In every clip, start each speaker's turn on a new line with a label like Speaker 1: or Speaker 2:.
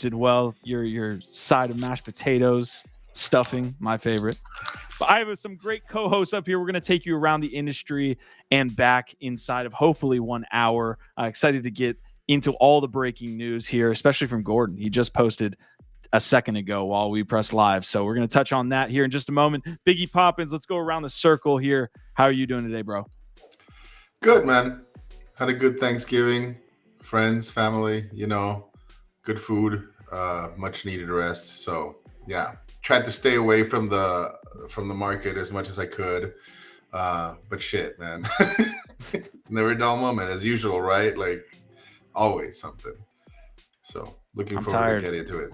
Speaker 1: did well. Your side of mashed potatoes, stuffing, my favorite. But I have some great co-hosts up here. We're going to take you around the industry and back inside of hopefully 1 hour. Excited to get into all the breaking news here, especially from Gordon. He just posted a second ago while we press live. So we're going to touch on that here in just a moment. Biggie Poppins, let's go around the circle here. How are you doing today, bro?
Speaker 2: Good, man. Had a good Thanksgiving. Friends, family, good food, much needed rest. So yeah, tried to stay away from the market as much as I could. But shit, man. Never a dull moment as usual, right? Like always something. So looking forward to get into it.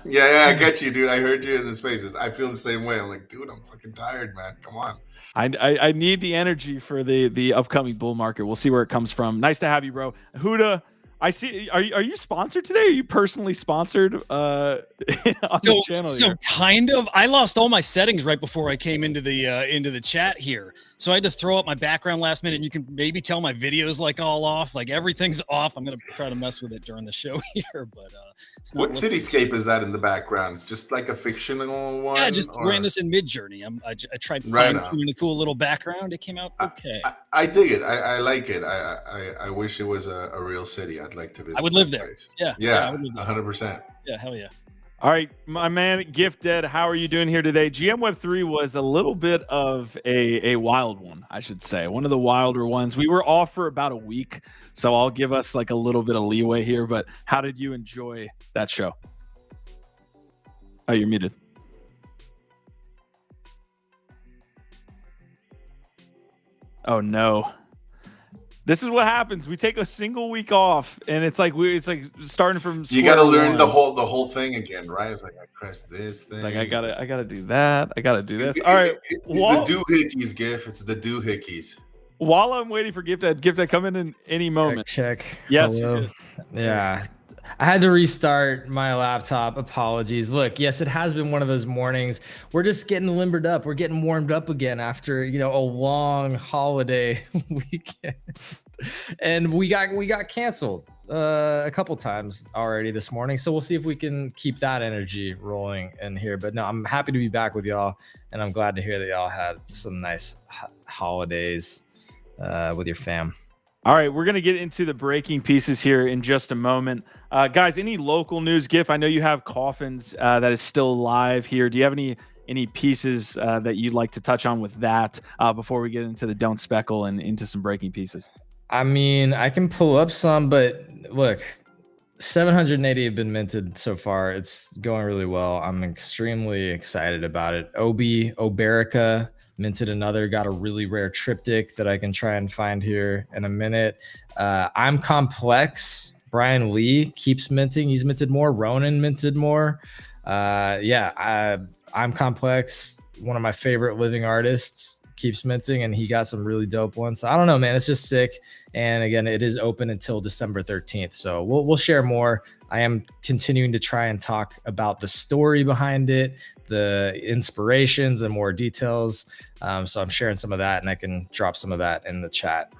Speaker 2: yeah, I get you, dude. I heard you in the spaces. I feel the same way. I'm like, dude, I'm fucking tired, man. Come on.
Speaker 1: I need the energy for the upcoming bull market. We'll see where it comes from. Nice to have you, bro. Huda, I see. Are you sponsored today? Are you personally sponsored on the channel?
Speaker 3: So kind of. I lost all my settings right before I came into the chat here. So I had to throw up my background last minute. And you can maybe tell my video's like all off. Like everything's off. I'm gonna try to mess with it during the show here, but it's not.
Speaker 2: What cityscape is that in the background? Just like a fictional one?
Speaker 3: Yeah, I just ran this in Midjourney. I tried fine-tuning a cool little background. It came out okay.
Speaker 2: I dig it. I like it. I wish it was a real city. I'd like to visit.
Speaker 3: I would live there.
Speaker 2: Place.
Speaker 3: Yeah,
Speaker 2: 100%.
Speaker 3: Yeah, hell yeah.
Speaker 1: All right, my man, Gifted, how are you doing here today? GM Web3 was a little bit of a wild one, I should say. One of the wilder ones. We were off for about a week, so I'll give us like a little bit of leeway here. But how did you enjoy that show? Oh, you're muted. Oh no. This is what happens. We take a single week off, and it's like starting from.
Speaker 2: You got to learn the whole thing again, right? It's like I press this thing.
Speaker 1: It's like I gotta do that. I gotta do this. All right.
Speaker 2: It's the doohickeys, Gif. It's the doohickeys.
Speaker 1: While I'm waiting for Gifted come in any moment.
Speaker 4: Check.
Speaker 1: Yes.
Speaker 4: Yeah. I had to restart my laptop. Apologies. Look, yes, it has been one of those mornings. We're just getting limbered up. We're getting warmed up again after, a long holiday weekend. And we got canceled a couple times already this morning. So we'll see if we can keep that energy rolling in here. But no, I'm happy to be back with y'all. And I'm glad to hear that y'all had some nice holidays with your fam.
Speaker 1: All right, we're going to get into the breaking pieces here in just a moment. Guys, any local news, Gif? I know you have Coffins that is still live here. Do you have any pieces that you'd like to touch on with that before we get into the Don't Speckle and into some breaking pieces?
Speaker 4: I mean, I can pull up some, but look, 780 have been minted so far. It's going really well. I'm extremely excited about it. Oberica minted another, got a really rare triptych that I can try and find here in a minute. I'm Complex. Brian Lee keeps minting. He's minted more. Ronan minted more. I'm Complex. One of my favorite living artists keeps minting, and he got some really dope ones. So I don't know, man. It's just sick. And again, it is open until December 13th. So we'll share more. I am continuing to try and talk about the story behind it, the inspirations and more details. So I'm sharing some of that, and I can drop some of that in the chat.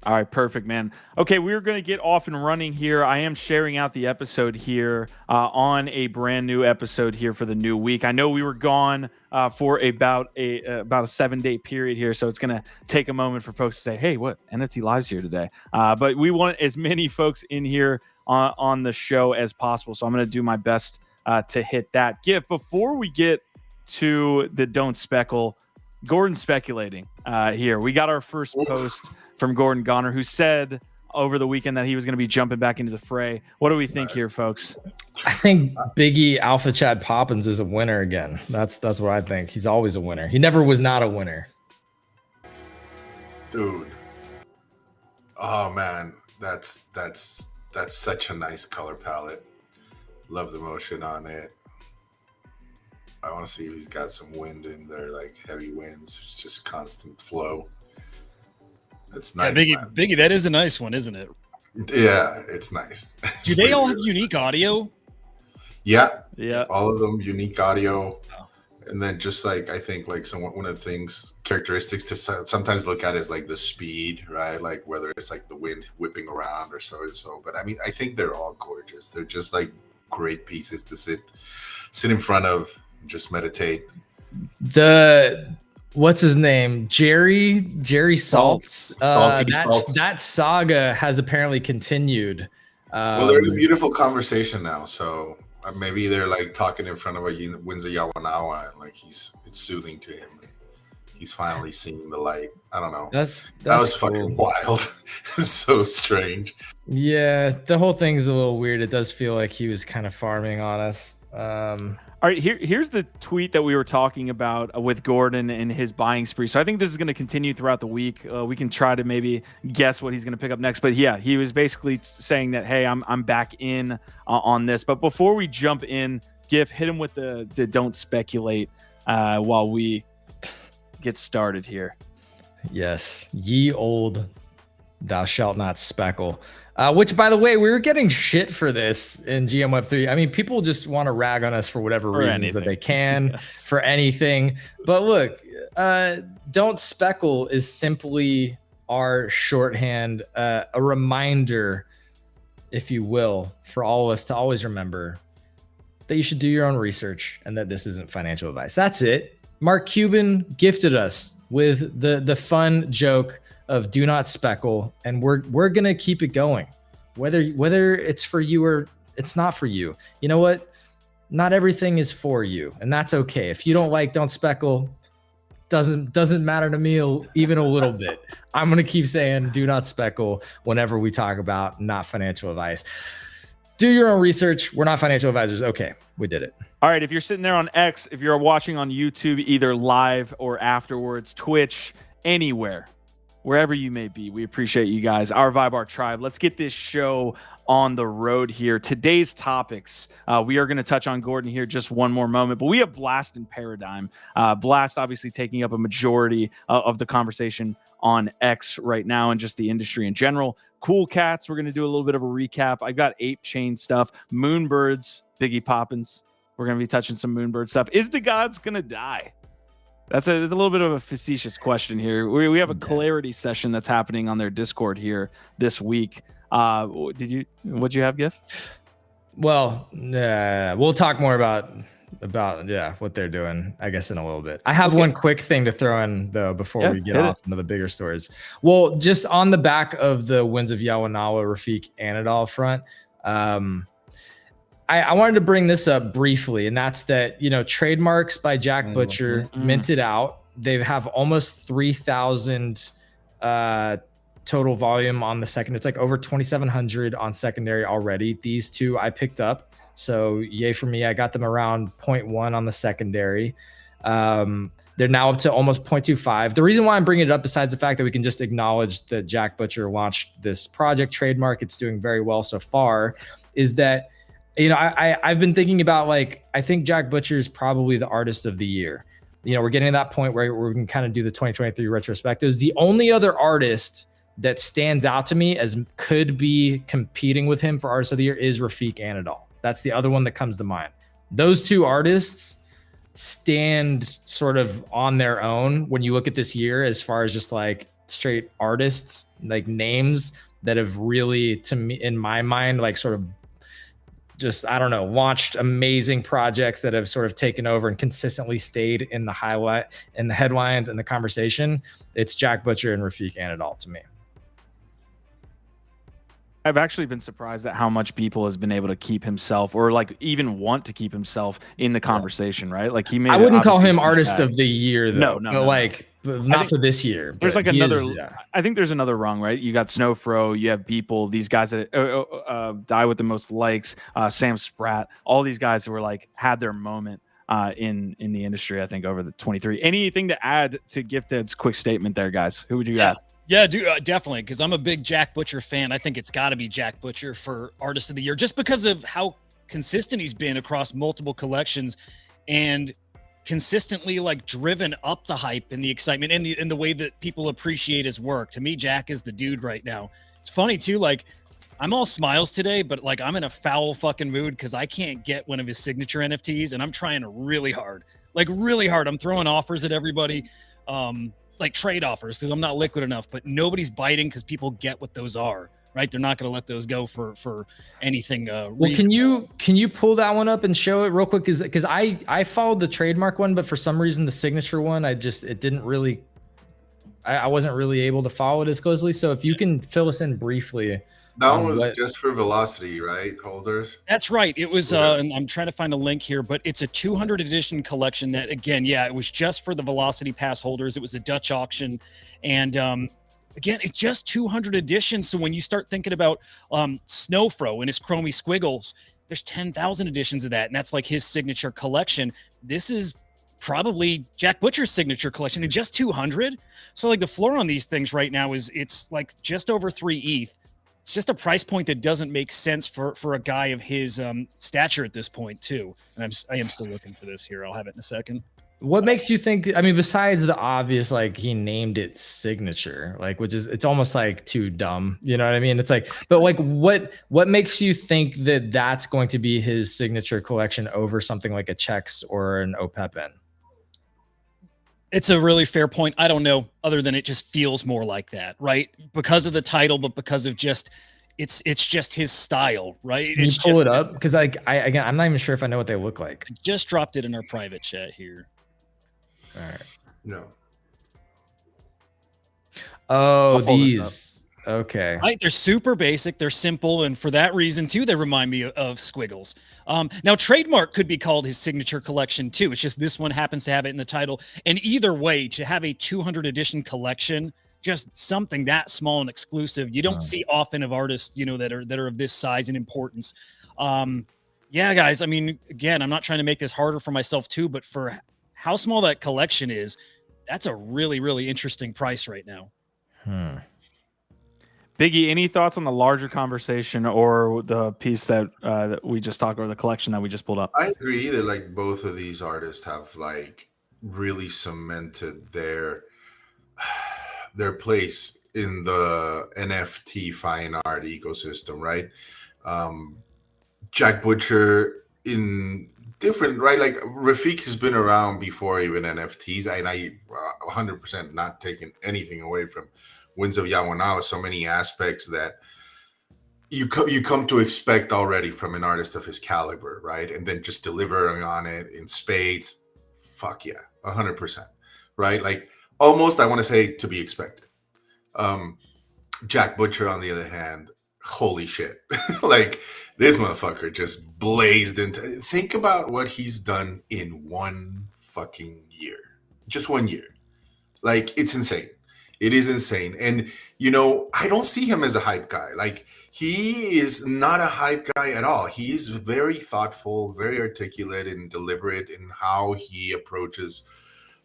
Speaker 1: All right, perfect, man. Okay, we're going to get off and running here. I am sharing out the episode here on a brand new episode here for the new week. I know we were gone for about a 7-day period here, so it's going to take a moment for folks to say, hey, what, NFT Live's here today. But we want as many folks in here on the show as possible, so I'm going to do my best to hit that. Gift, before we get to the Don't Speckle, Gordon's speculating here. We got our first post from Gordon Goner, who said over the weekend that he was going to be jumping back into the fray. What do we think here, folks?
Speaker 4: I think Biggie Alpha Chad Poppins is a winner again. That's what I think. He's always a winner. He never was not a winner.
Speaker 2: Dude. Oh man, that's such a nice color palette. Love the motion on it. I want to see if he's got some wind in there, like heavy winds, just constant flow. It's nice.
Speaker 3: Yeah, Biggie, that is a nice one, isn't it?
Speaker 2: Yeah, it's nice.
Speaker 3: Do they all have unique audio?
Speaker 2: Yeah.
Speaker 1: Yeah.
Speaker 2: All of them unique audio. Oh. And then just like, I think like one of the things, characteristics to sometimes look at is like the speed, right? Like whether it's like the wind whipping around or so and so. But I mean, I think they're all gorgeous. They're just like great pieces to sit in front of, just meditate.
Speaker 4: What's his name? Jerry Saltz. That saga has apparently continued.
Speaker 2: Well, they're in a beautiful conversation now, so maybe they're like talking in front of a Windsor Yawanawa, and like it's soothing to him. He's finally seeing the light. I don't know. That was cool. Fucking wild. It was so strange.
Speaker 4: Yeah, the whole thing's a little weird. It does feel like he was kind of farming on us.
Speaker 1: All right, here's the tweet that we were talking about with Gordon and his buying spree. So I think this is going to continue throughout the week. We can try to maybe guess what he's going to pick up next. But yeah, he was basically saying that, hey, I'm back in on this. But before we jump in, Gif, hit him with the don't speculate while we get started here.
Speaker 4: Yes, ye old thou shalt not speckle. Which, by the way, we were getting shit for this in GM Web 3. I mean, people just want to rag on us for whatever reasons that they can, yes, for anything. But look, don't speckle is simply our shorthand, a reminder, if you will, for all of us to always remember that you should do your own research and that this isn't financial advice. That's it. Mark Cuban gifted us with the fun joke of do not speckle, and we're gonna keep it going, whether it's for you or it's not for you. You know what? Not everything is for you, and that's okay. If you don't like don't speckle, doesn't matter to me even a little bit. I'm gonna keep saying do not speckle whenever we talk about not financial advice. Do your own research. We're not financial advisors. Okay, we did it.
Speaker 1: All right, if you're sitting there on X, if you're watching on YouTube, either live or afterwards, Twitch, anywhere, wherever you may be, we appreciate you guys, our vibe, our tribe. Let's get this show on the road here. Today's topics, we are going to touch on Gordon here just one more moment, but we have Blast and Paradigm. Blast obviously taking up a majority of the conversation on X right now and just the industry in general. Cool Cats, we're going to do a little bit of a recap. I got Ape Chain stuff. Moonbirds, Biggie Poppins. We're going to be touching some Moonbird stuff. Is DeGods going to die? That's a little bit of a facetious question here. We have a clarity session that's happening on their Discord here this week. What'd you have, Gif?
Speaker 4: Well, we'll talk more about what they're doing, I guess, in a little bit. I have one quick thing to throw in though before we get off into the bigger stories. Well, just on the back of the Winds of Yawanawa, Refik Anadol front, I wanted to bring this up briefly, and that's that, Trademarks by Jack Butcher minted out. They have almost 3,000 total volume on the second. It's like over 2,700 on secondary already. These two I picked up, so yay for me. I got them around 0.1 on the secondary. They're now up to almost 0.25. The reason why I'm bringing it up, besides the fact that we can just acknowledge that Jack Butcher launched this project, Trademark, it's doing very well so far, is that I've been thinking about, I think Jack Butcher is probably the artist of the year. We're getting to that point where we can kind of do the 2023 retrospectives. The only other artist that stands out to me as could be competing with him for artist of the year is Refik Anadol. That's the other one that comes to mind. Those two artists stand sort of on their own when you look at this year, as far as just straight artists, names that have really, to me, in my mind, sort of just, I don't know, launched amazing projects that have sort of taken over and consistently stayed in the highlight, in the headlines and the conversation. It's Jack Butcher and Refik Anadol to me.
Speaker 1: I've actually been surprised at how much people has been able to keep himself, or even want to keep himself in the conversation, right? He made.
Speaker 4: I wouldn't call him artist of the year, though.
Speaker 1: No.
Speaker 4: Not for this year.
Speaker 1: There's another. I think there's another rung, right? You got Snowfro, you have people, these guys that die with the most likes, Sam Spratt, all these guys who were had their moment in the industry. I think over the 23. Anything to add to Gifted's quick statement there, guys? Who would you got?
Speaker 3: Yeah, dude, definitely, because I'm a big Jack Butcher fan. I think it's got to be Jack Butcher for Artist of the Year, just because of how consistent he's been across multiple collections, and consistently driven up the hype and the excitement and the way that people appreciate his work. To me, Jack is the dude right now. It's funny too, I'm all smiles today, but I'm in a foul fucking mood because I can't get one of his signature NFTs, and I'm trying really hard. Really hard. I'm throwing offers at everybody. Trade offers, because I'm not liquid enough, but nobody's biting because people get what those are, right? They're not going to let those go for anything.
Speaker 4: Well, can you pull that one up and show it real quick? Because I followed the trademark one, but for some reason the signature one, it didn't really. I wasn't really able to follow it as closely. So if you can fill us in briefly.
Speaker 2: That one was just for velocity, right? Holders.
Speaker 3: That's right. It was, and I'm trying to find a link here, but it's a 200 edition collection that, again, yeah, it was just for the Velocity Pass holders. It was a Dutch auction. And again, it's just 200 editions. So when you start thinking about Snowfro and his Chromie Squiggles, there's 10,000 editions of that. And that's like his signature collection. This is probably Jack Butcher's signature collection and just 200. So like the floor on these things right now it's like just over 3 ETH. It's just a price point that doesn't make sense for a guy of his stature at this point too. And I am still looking for this here. I'll have it in a second.
Speaker 4: What makes you think, I mean, besides the obvious, like he named it signature, like, which is, it's almost like too dumb. You know what I mean? It's like, but like what makes you think that that's going to be his signature collection over something like a Chex or an Opepin?
Speaker 3: It's a really fair point. I don't know, other than it just feels more like that, right? Because of the title, but because of just it's just his style, right?
Speaker 4: Can you pull it up? Because like I'm not even sure if I know what they look like.
Speaker 3: I just dropped it in our private chat here.
Speaker 4: All right.
Speaker 2: No.
Speaker 4: Oh, these. Okay.
Speaker 3: Right, they're super basic, they're simple, and for that reason too, they remind me of Squiggles. Now Trademark could be called his signature collection too. It's just this one happens to have it in the title. And either way, to have a 200 edition collection, just something that small and exclusive, you don't see often of artists, you know, that are of this size and importance. Yeah, guys. I mean, again, I'm not trying to make this harder for myself too, but for how small that collection is, that's a really, really interesting price right now.
Speaker 1: Biggie, any thoughts on the larger conversation or the piece that we just talked, or the collection that we just pulled up?
Speaker 2: I agree that like both of these artists have like really cemented their place in the NFT fine art ecosystem, right? Jack Butcher in different, right? Like Refik has been around before even NFTs, and I 100% not taking anything away from Winds of Yawanawa, so many aspects that you come to expect already from an artist of his caliber, right? And then just delivering on it in spades, fuck yeah, 100%, right? Like almost, I want to say, to be expected. Jack Butcher, on the other hand, holy shit. Like this motherfucker just blazed into, think about what he's done in 1 fucking year, just 1 year. Like it's insane. It is insane. And, you know, I don't see him as a hype guy. Like, he is not a hype guy at all. He is very thoughtful, very articulate and deliberate in how he approaches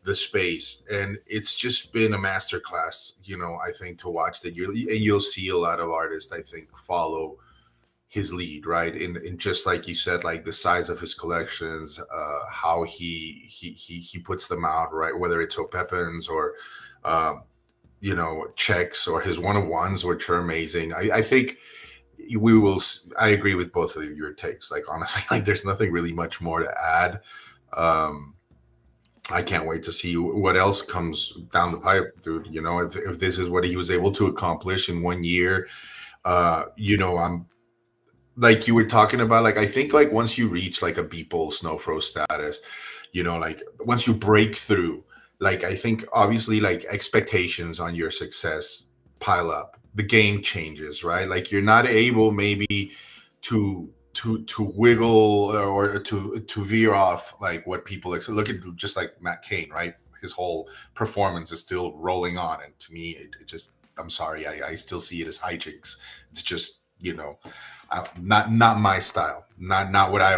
Speaker 2: the space. And it's just been a masterclass, you know, I think, to watch that. You'll see a lot of artists, I think, follow his lead, right? And just like you said, like the size of his collections, how he puts them out, right? Whether it's Opepins or you know, checks or his one of ones, which are amazing. I think I agree with both of your takes. Like, honestly, like there's nothing really much more to add. I can't wait to see what else comes down the pipe, dude. You know, if this is what he was able to accomplish in 1 year, you know, I'm like you were talking about, like, I think like once you reach like a Beeple Snowfro status, you know, like once you break through, like, I think obviously like expectations on your success pile up. The game changes, right? Like you're not able maybe to wiggle or to veer off like what people look at. Just like Matt Cain, right? His whole performance is still rolling on, and to me, it just, I'm sorry, I still see it as hijinks. It's just, you know, not my style, not what I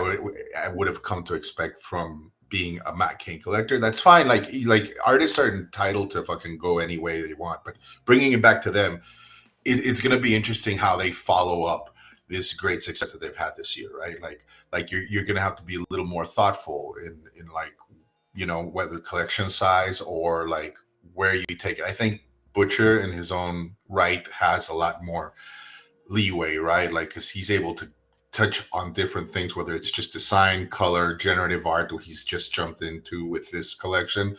Speaker 2: would have come to expect from being a Matt Cain collector. That's fine. Like artists are entitled to fucking go any way they want, but bringing it back to them, it's going to be interesting how they follow up this great success that they've had this year, right? Like you're going to have to be a little more thoughtful in like, you know, whether collection size or like where you take it. I think Butcher in his own right has a lot more leeway, right? Like, because he's able to touch on different things, whether it's just design, color, generative art, what he's just jumped into with this collection.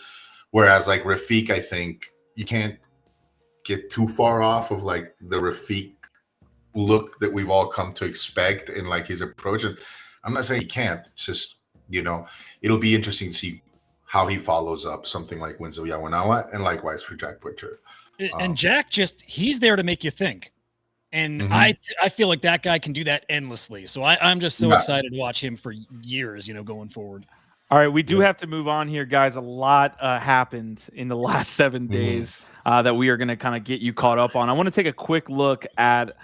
Speaker 2: Whereas like Refik, I think you can't get too far off of like the Refik look that we've all come to expect in like his approach. And I'm not saying he can't. It's just, you know, it'll be interesting to see how he follows up something like Winds of Yawanawa, and likewise for Jack Butcher.
Speaker 3: And Jack he's there to make you think. And I feel like that guy can do that endlessly. So I'm just so excited to watch him for years, you know, going forward.
Speaker 1: All right, we do have to move on here, guys. A lot happened in the last 7 days that we are going to kind of get you caught up on. I want to take a quick look at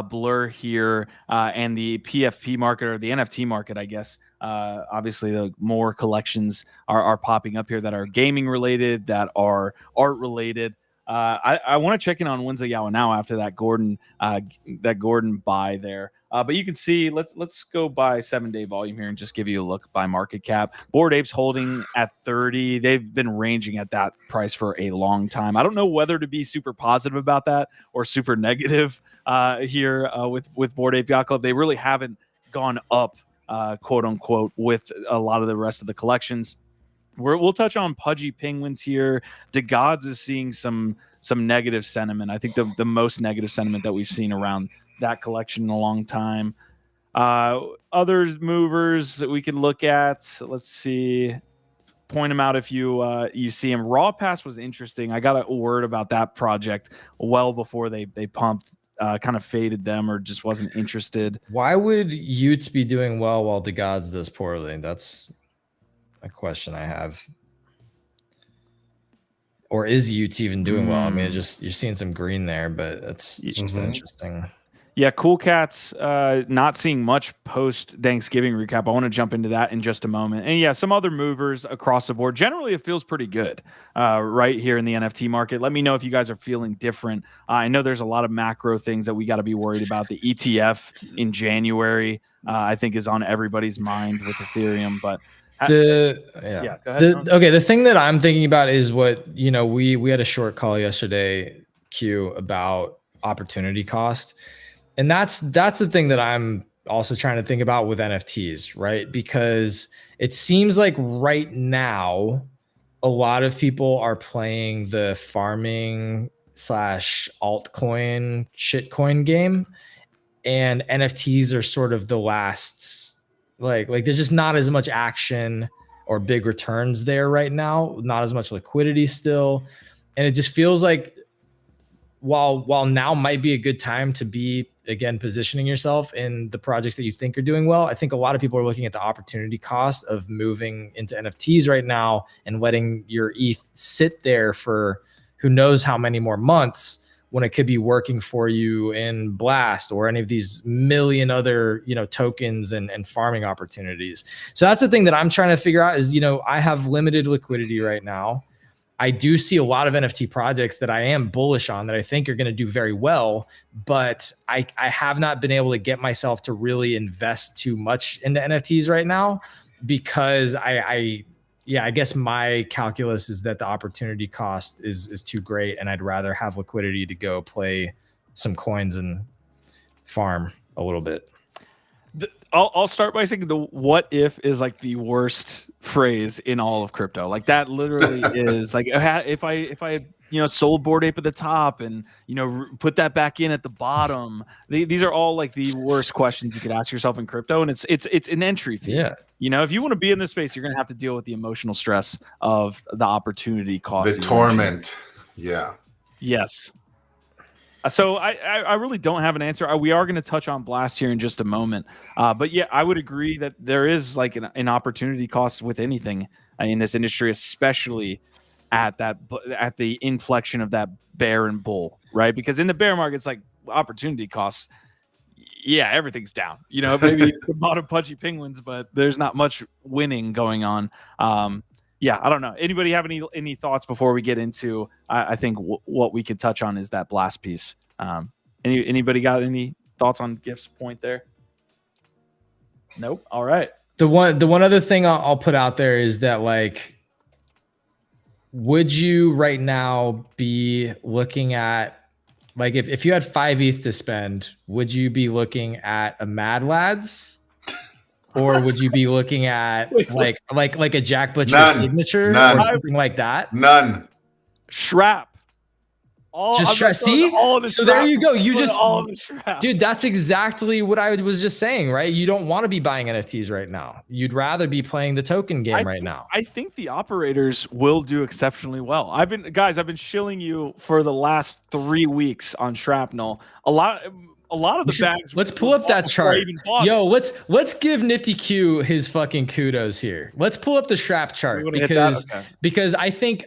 Speaker 1: Blur here and the PFP market, or the NFT market, I guess. Obviously, the more collections are popping up here that are gaming related, that are art related. I want to check in on Winds of Yawanawa after that Gordon buy there. But you can see, let's go by 7-day volume here and just give you a look by market cap. Bored Apes holding at 30. They've been ranging at that price for a long time. I don't know whether to be super positive about that or super negative here with Bored Ape Yacht Club. They really haven't gone up, quote unquote, with a lot of the rest of the collections. We'll touch on Pudgy Penguins here. DeGods is seeing some negative sentiment. I think the most negative sentiment that we've seen around that collection in a long time. Other movers that we could look at, let's see, point them out if you see them. Raw Pass was interesting. I got a word about that project well before they pumped, kind of faded them or just wasn't interested.
Speaker 4: Why would Utes be doing well while DeGods does poorly? That's a question I have. Or is Utes even doing well? I mean, you're seeing some green there, but it's just interesting.
Speaker 1: Yeah, Cool Cats not seeing much post-Thanksgiving recap. I want to jump into that in just a moment. And yeah, some other movers across the board. Generally, it feels pretty good right here in the NFT market. Let me know if you guys are feeling different. I know there's a lot of macro things that we got to be worried about. The ETF in January, I think, is on everybody's mind with Ethereum. But
Speaker 4: go ahead, the thing that I'm thinking about is what, you know, we had a short call yesterday, Q, about opportunity cost. And that's the thing that I'm also trying to think about with NFTs, right? Because it seems like right now, a lot of people are playing the farming / altcoin shitcoin game, and NFTs are sort of the last, like there's just not as much action or big returns there right now, not as much liquidity still. And it just feels like while now might be a good time to be, again, positioning yourself in the projects that you think are doing well, I think a lot of people are looking at the opportunity cost of moving into NFTs right now and letting your ETH sit there for who knows how many more months, when it could be working for you in Blast or any of these million other, you know, tokens and farming opportunities. So that's the thing that I'm trying to figure out is, you know, I have limited liquidity right now. I do see a lot of NFT projects that I am bullish on that I think are going to do very well, but I have not been able to get myself to really invest too much into NFTs right now because I guess my calculus is that the opportunity cost is too great, and I'd rather have liquidity to go play some coins and farm a little bit.
Speaker 1: I'll start by saying the "what if" is like the worst phrase in all of crypto. Like that literally is like if I you know sold Bored Ape at the top and you know put that back in at the bottom. These are all like the worst questions you could ask yourself in crypto, and it's an entry fee. Yeah. You know, if you want to be in this space, you're going to have to deal with the emotional stress of the opportunity cost.
Speaker 2: The torment. Yeah.
Speaker 1: Yes. So I really don't have an answer. We are going to touch on Blast here in just a moment. But yeah, I would agree that there is like an opportunity cost with anything in this industry, especially at the inflection of that bear and bull, right? Because in the bear market, it's like opportunity costs. Yeah, everything's down. You know, maybe the bottom Pudgy Penguins, but there's not much winning going on. Yeah, I don't know. Anybody have any thoughts before we get into? I think what we could touch on is that Blast piece. Anybody got any thoughts on Gift's point there? Nope. All right.
Speaker 4: The one other thing I'll put out there is that, like, would you right now be looking at, like, if you had 5 ETH to spend, would you be looking at a Mad Lads? Or would you be looking at like a Jack Butcher signature or something like that?
Speaker 2: None.
Speaker 1: Shrap.
Speaker 4: See,
Speaker 1: all the
Speaker 4: so there you go.
Speaker 1: all of the shrap.
Speaker 4: Dude, that's exactly what I was just saying, right? You don't want to be buying NFTs right now. You'd rather be playing the token game right now.
Speaker 1: I think the operators will do exceptionally well. I've been shilling you for the last 3 weeks on Shrapnel. A lot of the bags.
Speaker 4: Let's pull up that chart. Yo, let's give Nifty Q his fucking kudos here. Let's pull up the Shrap chart because I think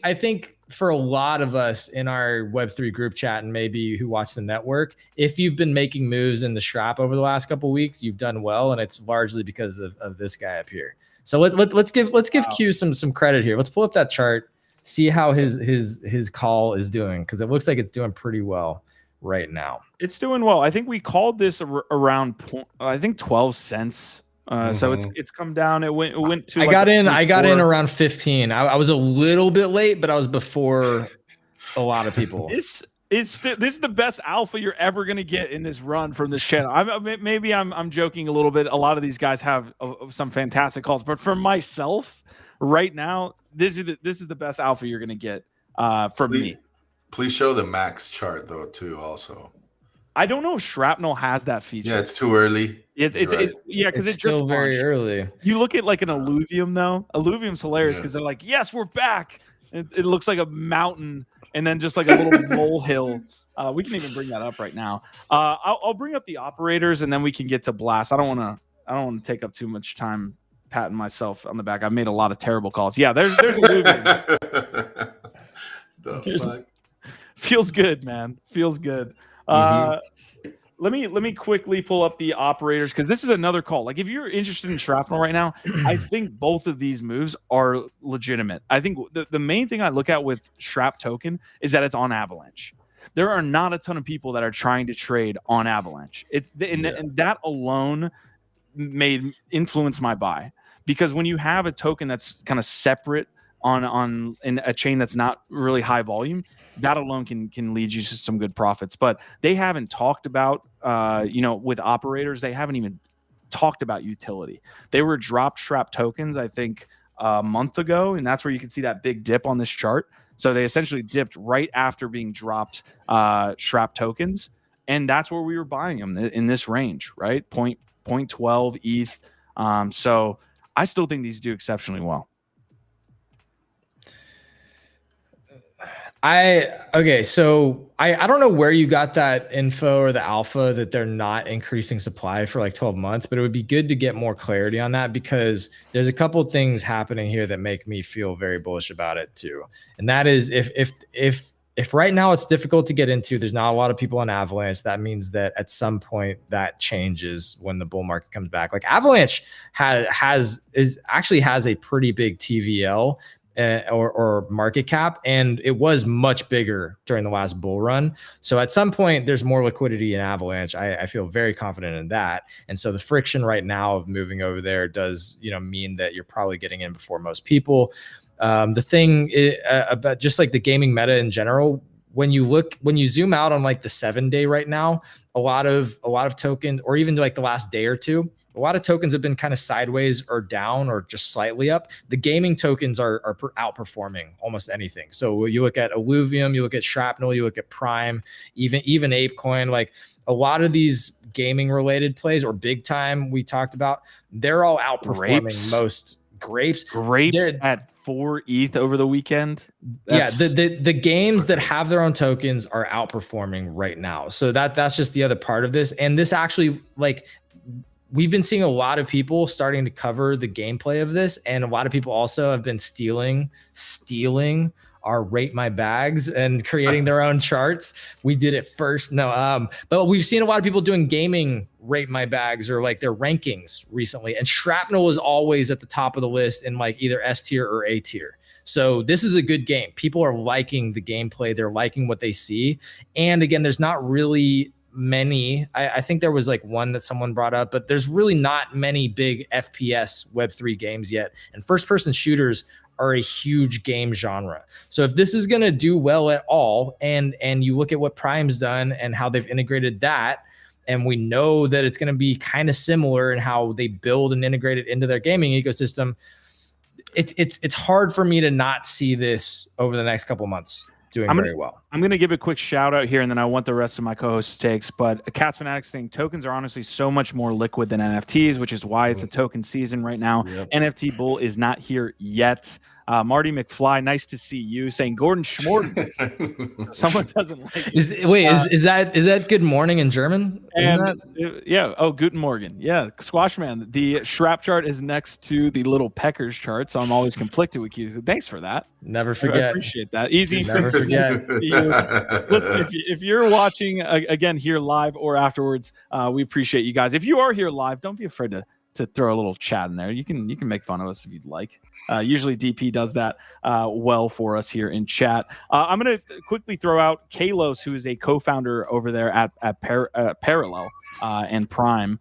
Speaker 4: for a lot of us in our Web3 group chat and maybe who watch the network, if you've been making moves in the Shrap over the last couple of weeks, you've done well, and it's largely because of this guy up here. So let's give Q some credit here. Let's pull up that chart, see how his call is doing, because it looks like it's doing pretty well right now.
Speaker 1: It's doing well. I think we called this around 12 cents. So it's come down. It went to.
Speaker 4: I got in around 15. I was a little bit late, but I was before a lot of people.
Speaker 1: This is the best alpha you're ever gonna get in this run from this channel. I'm joking a little bit. A lot of these guys have some fantastic calls, but for myself, right now, this is the best alpha you're gonna get from me.
Speaker 2: Please show the max chart though too. Also,
Speaker 1: I don't know if Shrapnel has that feature.
Speaker 2: Yeah, it's too early.
Speaker 1: Because it's
Speaker 4: still
Speaker 1: just
Speaker 4: very early.
Speaker 1: You look at like an Alluvium though. Alluvium's hilarious because they're like, yes, we're back. It looks like a mountain and then just like a little molehill. We can even bring that up right now. I'll bring up the operators and then we can get to Blast. I don't want to take up too much time patting myself on the back. I've made a lot of terrible calls. Yeah, there's Alluvium.
Speaker 2: The fuck?
Speaker 1: Feels good, man. Feels good. Let me quickly pull up the operators because this is another call. Like if you're interested in Shrapnel right now, I think both of these moves are legitimate. I think the main thing I look at with Shrap token is that it's on Avalanche. There are not a ton of people that are trying to trade on Avalanche. And that alone made influence my buy, because when you have a token that's kind of separate on in a chain that's not really high volume, that alone can lead you to some good profits. But they haven't talked about with operators, they haven't even talked about utility. They were dropped Shrap tokens, I think, a month ago, and that's where you can see that big dip on this chart. So they essentially dipped right after being dropped Shrap tokens, and that's where we were buying them in this range, right? 0.12 ETH. So I still think these do exceptionally well.
Speaker 4: So I don't know where you got that info or the alpha that they're not increasing supply for like 12 months, but it would be good to get more clarity on that, because there's a couple of things happening here that make me feel very bullish about it too. And that is if right now it's difficult to get into, there's not a lot of people on Avalanche, that means that at some point that changes when the bull market comes back. Like Avalanche has a pretty big TVL or market cap, and it was much bigger during the last bull run. So at some point there's more liquidity in Avalanche. I feel very confident in that. And so the friction right now of moving over there does mean that you're probably getting in before most people. The thing about just like the gaming meta in general, when you zoom out on like the 7-day right now, a lot of tokens, or even like the last day or two, a lot of tokens have been kind of sideways or down or just slightly up. The gaming tokens are outperforming almost anything. So you look at Alluvium, you look at Shrapnel, you look at Prime, even ApeCoin, like a lot of these gaming related plays or big time we talked about, they're all outperforming most. Grapes
Speaker 1: at 4 ETH over the weekend.
Speaker 4: The games that have their own tokens are outperforming right now. So that's just the other part of this. And this actually, like, we've been seeing a lot of people starting to cover the gameplay of this, and a lot of people also have been stealing our rate my bags and creating their own charts. We did it first. But we've seen a lot of people doing gaming rate my bags or like their rankings recently. And Shrapnel is always at the top of the list in like either S tier or A tier. So this is a good game. People are liking the gameplay. They're liking what they see. And again, there's not really many. I think there was like one that someone brought up, but there's really not many big FPS Web3 games yet. And first-person shooters are a huge game genre. So if this is going to do well at all, and you look at what Prime's done and how they've integrated that, and we know that it's going to be kind of similar in how they build and integrate it into their gaming ecosystem, it's hard for me to not see this over the next couple months. doing very well.
Speaker 1: I'm going to give a quick shout out here, and then I want the rest of my co-hosts' takes. But Cat's Fanatics saying tokens are honestly so much more liquid than NFTs, which is why it's a token season right now.
Speaker 4: Yep.
Speaker 1: NFT bull is not here yet. Marty McFly, nice to see you. Saying Gordon Schmorten. Someone doesn't like it.
Speaker 4: Is that good morning in German?
Speaker 1: Yeah. Oh, Guten Morgen. Yeah, Squashman. The Shrap chart is next to the little Peckers chart, so I'm always conflicted with you. Thanks for that.
Speaker 4: Never forget.
Speaker 1: I appreciate that. Easy.
Speaker 4: Never forget.
Speaker 1: Listen, if you're watching again here live or afterwards, we appreciate you guys. If you are here live, don't be afraid to throw a little chat in there. You can make fun of us if you'd like. Usually DP does that well for us here in chat. I'm going to quickly throw out Kalos, who is a co-founder over there at Parallel and Prime.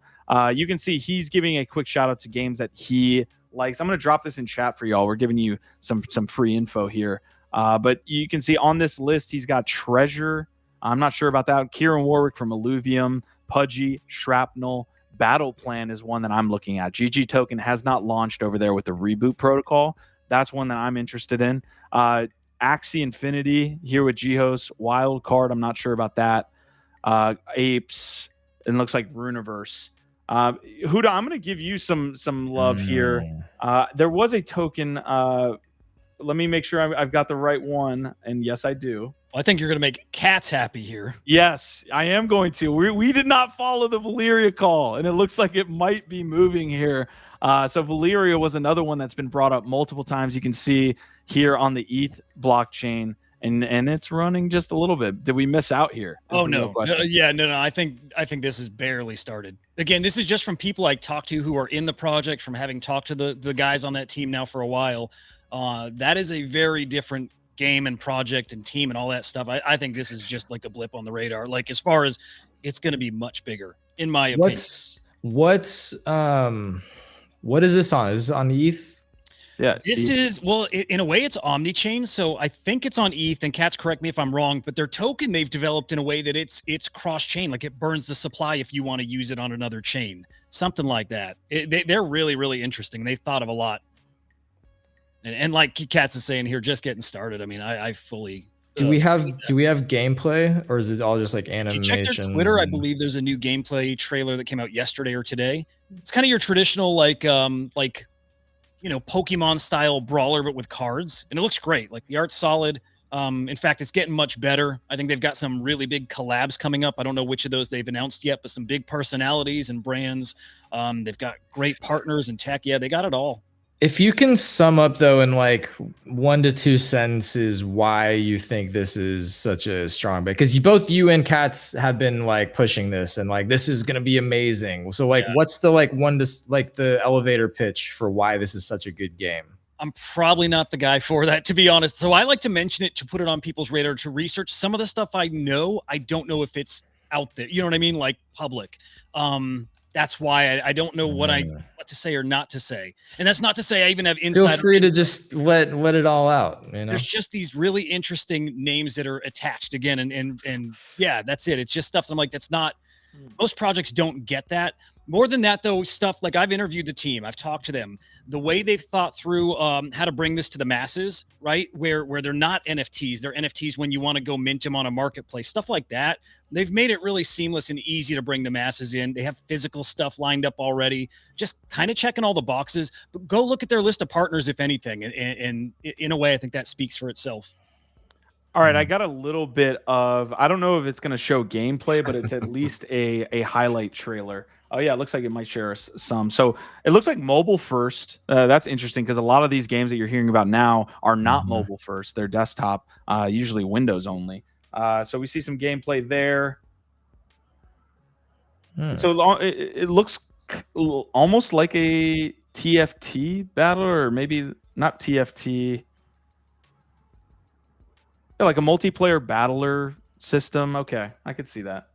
Speaker 1: You can see he's giving a quick shout out to games that he likes. I'm going to drop this in chat for y'all. We're giving you some free info here. But you can see on this list, he's got Treasure. I'm not sure about that. Kieran Warwick from Illuvium, Pudgy, Shrapnel. Battle Plan is one that I'm looking at. GG Token has not launched over there with the reboot protocol. That's one that I'm interested in. Axie Infinity here with Jihos. Wild Card, I'm not sure about that. Apes, and looks like Runeverse. Huda, I'm going to give you some love here. There was a token. Let me make sure I've got the right one. And yes, I do.
Speaker 3: I think you're going to make cats happy here.
Speaker 1: Yes, I am going to. We did not follow the Valyria call, and it looks like it might be moving here. So Valyria was another one that's been brought up multiple times. You can see here on the ETH blockchain, and it's running just a little bit. Did we miss out here?
Speaker 3: Oh, no. No. I think this is barely started. Again, this is just from people I talked to who are in the project, from having talked to the guys on that team now for a while. That is a very different game and project and team and all that stuff. I think this is just like a blip on the radar. Like, as far as it's going to be much bigger, in my opinion.
Speaker 4: What is this on? Is this on ETH?
Speaker 1: Yeah.
Speaker 3: This is, well, in a way it's omni-chain. So I think it's on ETH, and Cats, correct me if I'm wrong, but their token they've developed in a way that it's cross-chain. Like, it burns the supply if you want to use it on another chain, something like that. They're really, really interesting. They've thought of a lot. And like Cats is saying here, just getting started. I mean, I fully.
Speaker 4: Do we have gameplay, or is it all just like animations?
Speaker 3: If you check their Twitter, I believe there's a new gameplay trailer that came out yesterday or today. It's kind of your traditional like Pokemon style brawler, but with cards, and it looks great. Like, the art's solid. In fact, it's getting much better. I think they've got some really big collabs coming up. I don't know which of those they've announced yet, but some big personalities and brands. They've got great partners and tech. Yeah, they got it all.
Speaker 4: If you can sum up, though, in like 1 to 2 sentences why you think this is such a strong bet, because you and Cats have been like pushing this and like this is gonna be amazing. So like, what's the the elevator pitch for why this is such a good game?
Speaker 3: I'm probably not the guy for that, to be honest. So I like to mention it to put it on people's radar, to research some of the stuff I know. I don't know if it's out there. You know what I mean? Like, public. That's why I don't know what to say or not to say. And that's not to say I even have insider.
Speaker 4: Feel free to just let it all out. You know?
Speaker 3: There's just these really interesting names that are attached again. And yeah, that's it. It's just stuff that I'm like, that's not, most projects don't get that. More than that, though, stuff like, I've interviewed the team, I've talked to them, the way they've thought through how to bring this to the masses, right? Where they're not NFTs, they're NFTs when you want to go mint them on a marketplace, stuff like that. They've made it really seamless and easy to bring the masses in. They have physical stuff lined up already, just kind of checking all the boxes. But go look at their list of partners, if anything. And in a way, I think that speaks for itself.
Speaker 1: All right, I got a little bit of, I don't know if it's going to show gameplay, but it's at least a highlight trailer. Oh, yeah, it looks like it might share some. So it looks like mobile first. That's interesting, because a lot of these games that you're hearing about now are not mobile first. They're desktop, usually Windows only. So we see some gameplay there. So it looks almost like a TFT battle, or maybe not TFT. Yeah, like a multiplayer battler system. Okay, I could see that.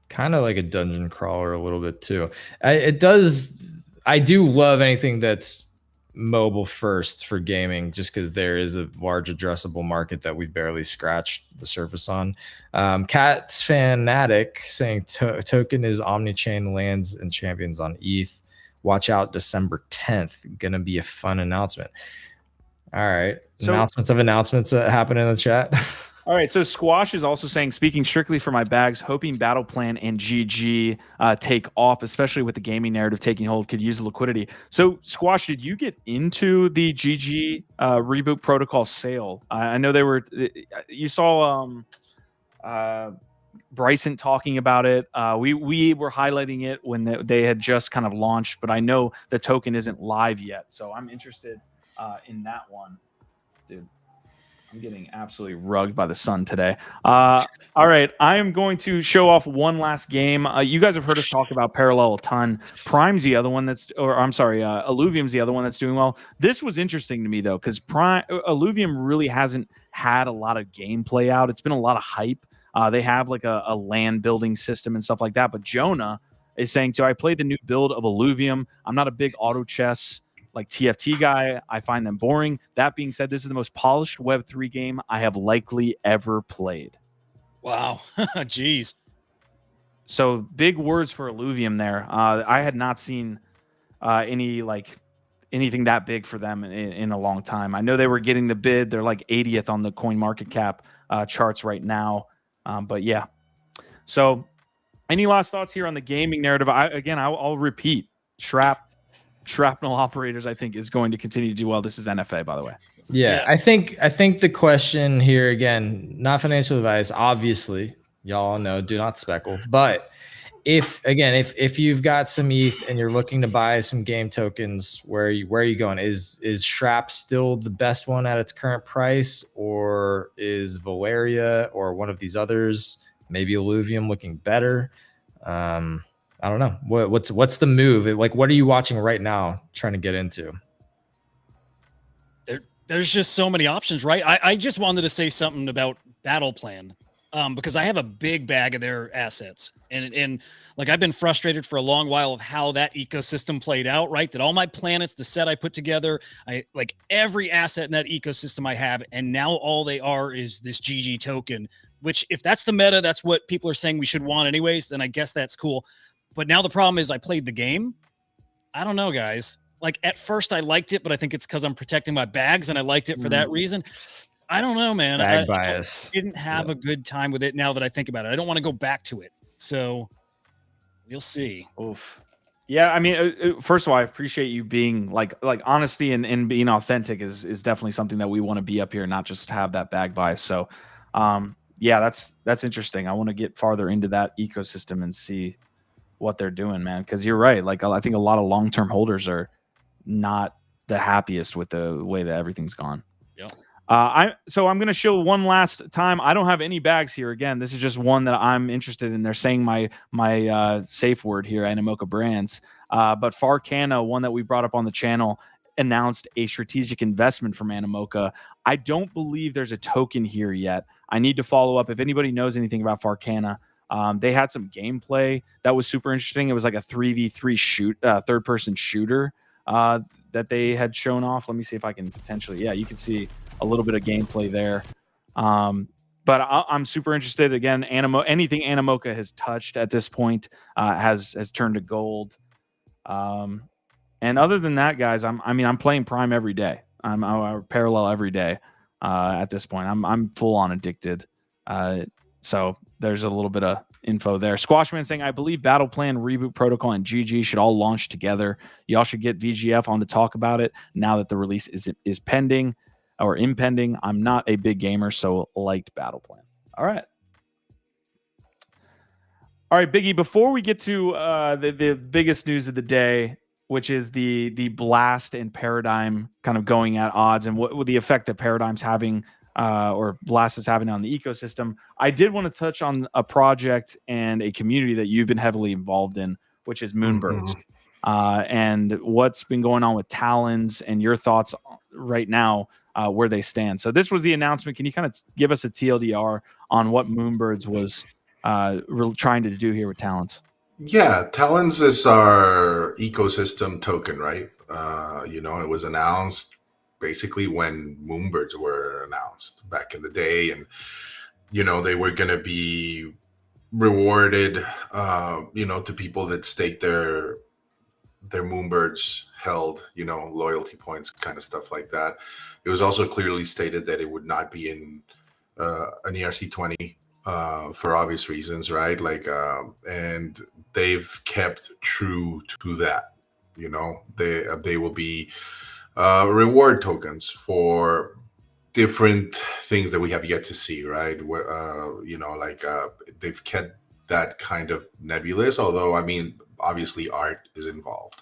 Speaker 4: Kind of like a dungeon crawler a little bit too. I do love anything that's mobile first for gaming, just because there is a large addressable market that we've barely scratched the surface on. Cat's Fanatic saying token is omni-chain, lands and champions on ETH. Watch out, December 10th. Gonna be a fun announcement. All right. So, announcements that happen in the chat.
Speaker 1: All right, so Squash is also saying, speaking strictly for my bags, hoping Battle Plan and GG take off, especially with the gaming narrative taking hold, could use the liquidity. So, Squash, did you get into the GG reboot protocol sale? I know they were. You saw Bryson talking about it. We were highlighting it when they had just kind of launched, but I know the token isn't live yet, so I'm interested in that one, dude. I'm getting absolutely rugged by the sun today. All right, I am going to show off one last game. You guys have heard us talk about Parallel a ton. Prime's the other one Alluvium's the other one that's doing well. This was interesting to me though, because Alluvium really hasn't had a lot of gameplay out. It's been a lot of hype. They have like a land building system and stuff like that. But Jonah is saying, so I played the new build of Alluvium. I'm not a big auto chess like TFT guy. I find them boring. That being said, this is the most polished Web3 game I have likely ever played.
Speaker 3: Wow. Jeez.
Speaker 1: So big words for Alluvium there. I had not seen anything that big for them in a long time. I know they were getting the bid. They're like 80th on the coin market cap charts right now. But yeah. So any last thoughts here on the gaming narrative? I'll repeat. Shrapnel operators, I think, is going to continue to do well. This is NFA, by the way.
Speaker 4: Yeah, I think the question here, again, not financial advice, obviously, y'all know, do not speckle. But if you've got some ETH and you're looking to buy some game tokens, where are you going? Is Shrap still the best one at its current price, or is Valeria or one of these others, maybe Alluvium, looking better? I don't know. What's the move? Like, what are you watching right now trying to get into?
Speaker 3: There's just so many options, right? I just wanted to say something about Battle Plan, because I have a big bag of their assets. And like, I've been frustrated for a long while of how that ecosystem played out, right? That all my planets, the set I put together, I like every asset in that ecosystem I have. And now all they are is this GG token, which if that's the meta, that's what people are saying we should want anyways, then I guess that's cool. But now the problem is I played the game. I don't know, guys. Like, at first I liked it, but I think it's because I'm protecting my bags and I liked it for that reason. I don't know, man.
Speaker 4: Bag bias.
Speaker 3: I didn't have a good time with it now that I think about it. I don't want to go back to it. So we'll see.
Speaker 1: Oof. Yeah, I mean, first of all, I appreciate you being like honesty and being authentic is definitely something that we want to be up here, not just have that bag bias. So yeah, that's interesting. I want to get farther into that ecosystem and see what they're doing, man, because you're right. Like, I think a lot of long-term holders are not the happiest with the way that everything's gone.
Speaker 3: Yeah.
Speaker 1: So I'm going to show one last time. I don't have any bags here. Again, this is just one that I'm interested in. They're saying my safe word here, Animoca Brands. But Farcana, one that we brought up on the channel, announced a strategic investment from Animoca. I don't believe there's a token here yet. I need to follow up. If anybody knows anything about Farcana, they had some gameplay that was super interesting. It was like a 3v3 third-person shooter that they had shown off. Let me see if I can potentially. Yeah, you can see a little bit of gameplay there. But I'm super interested. Again, anything Animoca has touched at this point has turned to gold. And other than that, guys, I'm playing Prime every day. I'm Parallel every day at this point. I'm full on addicted. So there's a little bit of info there. Squashman saying, I believe Battle Plan, Reboot Protocol, and GG should all launch together. Y'all should get VGF on to talk about it now that the release is pending or impending. I'm not a big gamer, so liked Battle Plan. All right. All right, Biggie, before we get to the biggest news of the day, which is the Blast and Paradigm kind of going at odds and what the effect that Paradigm's having or Blast is having on the ecosystem, I did want to touch on a project and a community that you've been heavily involved in, which is Moonbirds. And what's been going on with Talons and your thoughts right now, where they stand. So this was the announcement. Can you kind of give us a TLDR on what Moonbirds was trying to do here with Talons?
Speaker 2: Yeah, Talons is our ecosystem token, right? It was announced basically when Moonbirds were announced back in the day, and they were going to be rewarded to people that stake their Moonbirds held, loyalty points, kind of stuff like that. It was also clearly stated that it would not be in an ERC20 for obvious reasons, right? Like, and they've kept true to that. You know, they will be reward tokens for different things that we have yet to see, right? You know, like they've kept that kind of nebulous, although I mean, obviously art is involved.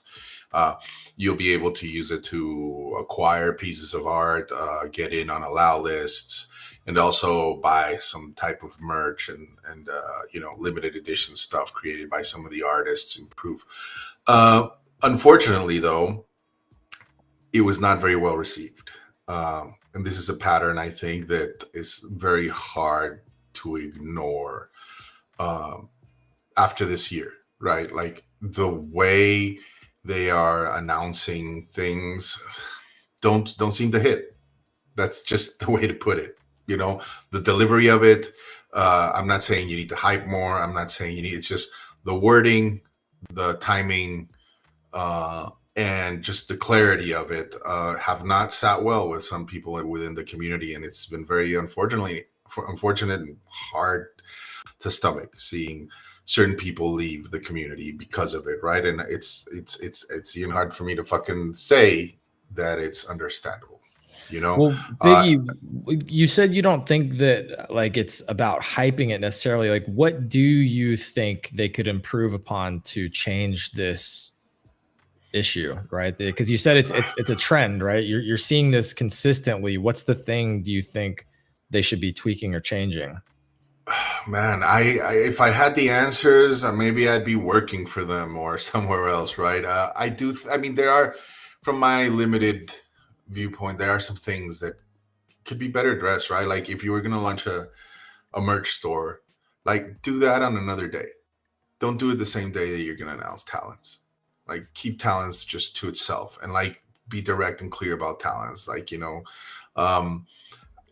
Speaker 2: You'll be able to use it to acquire pieces of art, get in on allow lists, and also buy some type of merch and you know, limited edition stuff created by some of the artists. Improve. Unfortunately, though, it was not very well received. And this is a pattern, I think, that is very hard to ignore after this year, right? Like the way they are announcing things don't seem to hit. That's just the way to put it. You know, the delivery of it. I'm not saying you need to hype more. I'm not saying you need. It's just the wording, the timing, and just the clarity of it have not sat well with some people within the community, and it's been very unfortunate and hard to stomach seeing certain people leave the community because of it, right? And it's even hard for me to fucking say that it's understandable, you know.
Speaker 4: Well, Biggie, you said you don't think that like it's about hyping it necessarily. Like, what do you think they could improve upon to change this issue, right? Because you said it's a trend, right? You're seeing this consistently. What's the thing do you think they should be tweaking or changing?
Speaker 2: Man, I if I had the answers, maybe I'd be working for them or somewhere else, right? I mean, there are, from my limited viewpoint, there are some things that could be better addressed, right? Like if you were going to launch a merch store, like do that on another day. Don't do it the same day that you're going to announce Talons. Like keep Talons just to itself and like be direct and clear about Talons. Like, you know,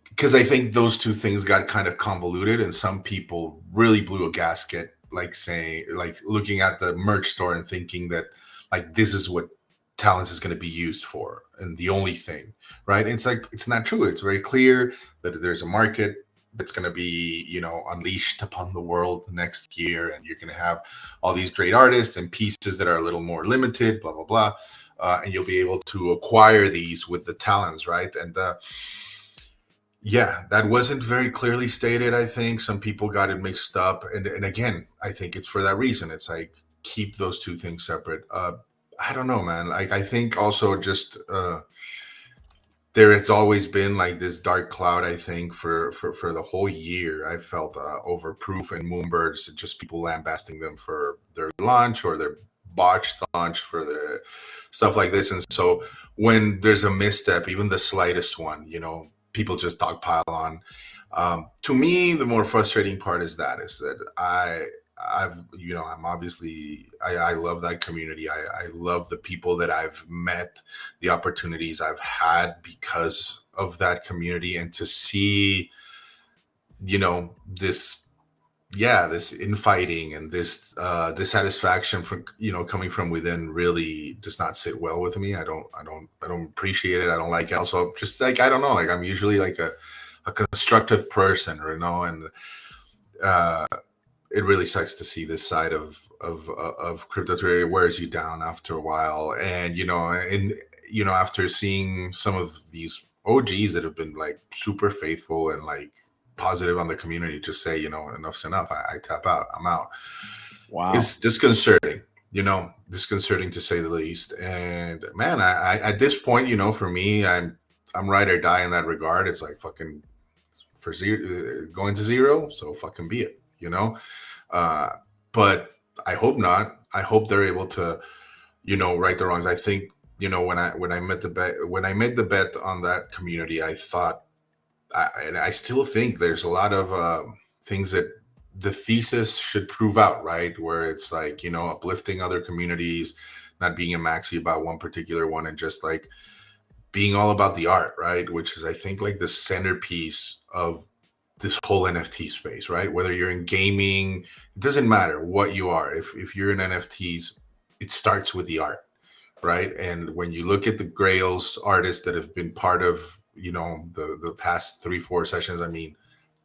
Speaker 2: because I think those two things got kind of convoluted and some people really blew a gasket, like saying, like looking at the merch store and thinking that like this is what Talons is going to be used for and the only thing, right? And it's like, it's not true. It's very clear that there's a market that's going to be, you know, unleashed upon the world next year, and you're going to have all these great artists and pieces that are a little more limited, blah blah blah, and you'll be able to acquire these with the Talons, right? And yeah, that wasn't very clearly stated. I think some people got it mixed up, and again, I think it's for that reason. It's like keep those two things separate. I don't know, man. Like I think also just there has always been like this dark cloud, I think, for the whole year. I felt over Proof and Moonbirds, just people lambasting them for their launch or their botched launch for the stuff like this. And so when there's a misstep, even the slightest one, you know, people just dogpile on. To me, the more frustrating part is that I've, you know, I'm obviously, I love that community. I love the people that I've met, the opportunities I've had because of that community, and to see, you know, this infighting and this dissatisfaction from, you know, coming from within really does not sit well with me. I don't appreciate it. I don't like it. Also, just like, I don't know, like I'm usually like a constructive person, you know, and it really sucks to see this side of crypto trade. It wears you down after a while. And, you know, after seeing some of these OGs that have been like super faithful and like positive on the community, just say, you know, enough's enough. I tap out. I'm out.
Speaker 1: Wow.
Speaker 2: It's disconcerting, you know, disconcerting to say the least. And man, I at this point, you know, for me, I'm ride or die in that regard. It's like fucking for zero, going to zero. So fucking be it, you know? But I hope not. I hope they're able to, you know, right the wrongs. I think, you know, when I made the bet on that community, I thought, and I still think there's a lot of things that the thesis should prove out, right? Where it's like, you know, uplifting other communities, not being a maxi about one particular one, and just like being all about the art, right? Which is, I think, like the centerpiece of this whole NFT space, right? Whether you're in gaming, it doesn't matter what you are. If you're in NFTs, it starts with the art, right? And when you look at the Grails artists that have been part of, you know, the past 3-4 sessions, I mean,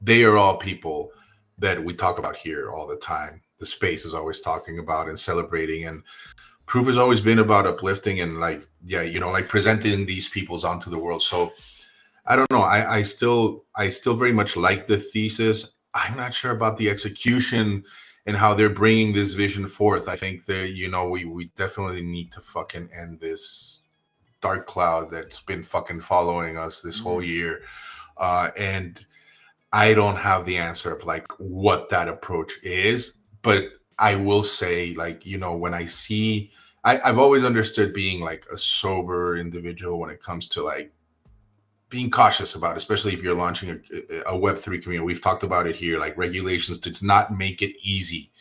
Speaker 2: they are all people that we talk about here all the time. The space is always talking about and celebrating, and Proof has always been about uplifting and like, yeah, you know, like presenting these peoples onto the world. So I don't know. I still very much like the thesis. I'm not sure about the execution and how they're bringing this vision forth. I think that, you know, we definitely need to fucking end this dark cloud that's been fucking following us this whole year. And I don't have the answer of like what that approach is, but I will say, like, you know, when I see, I've always understood being like a sober individual when it comes to like being cautious about, especially if you're launching a Web3 community. We've talked about it here, like regulations does not make it easy,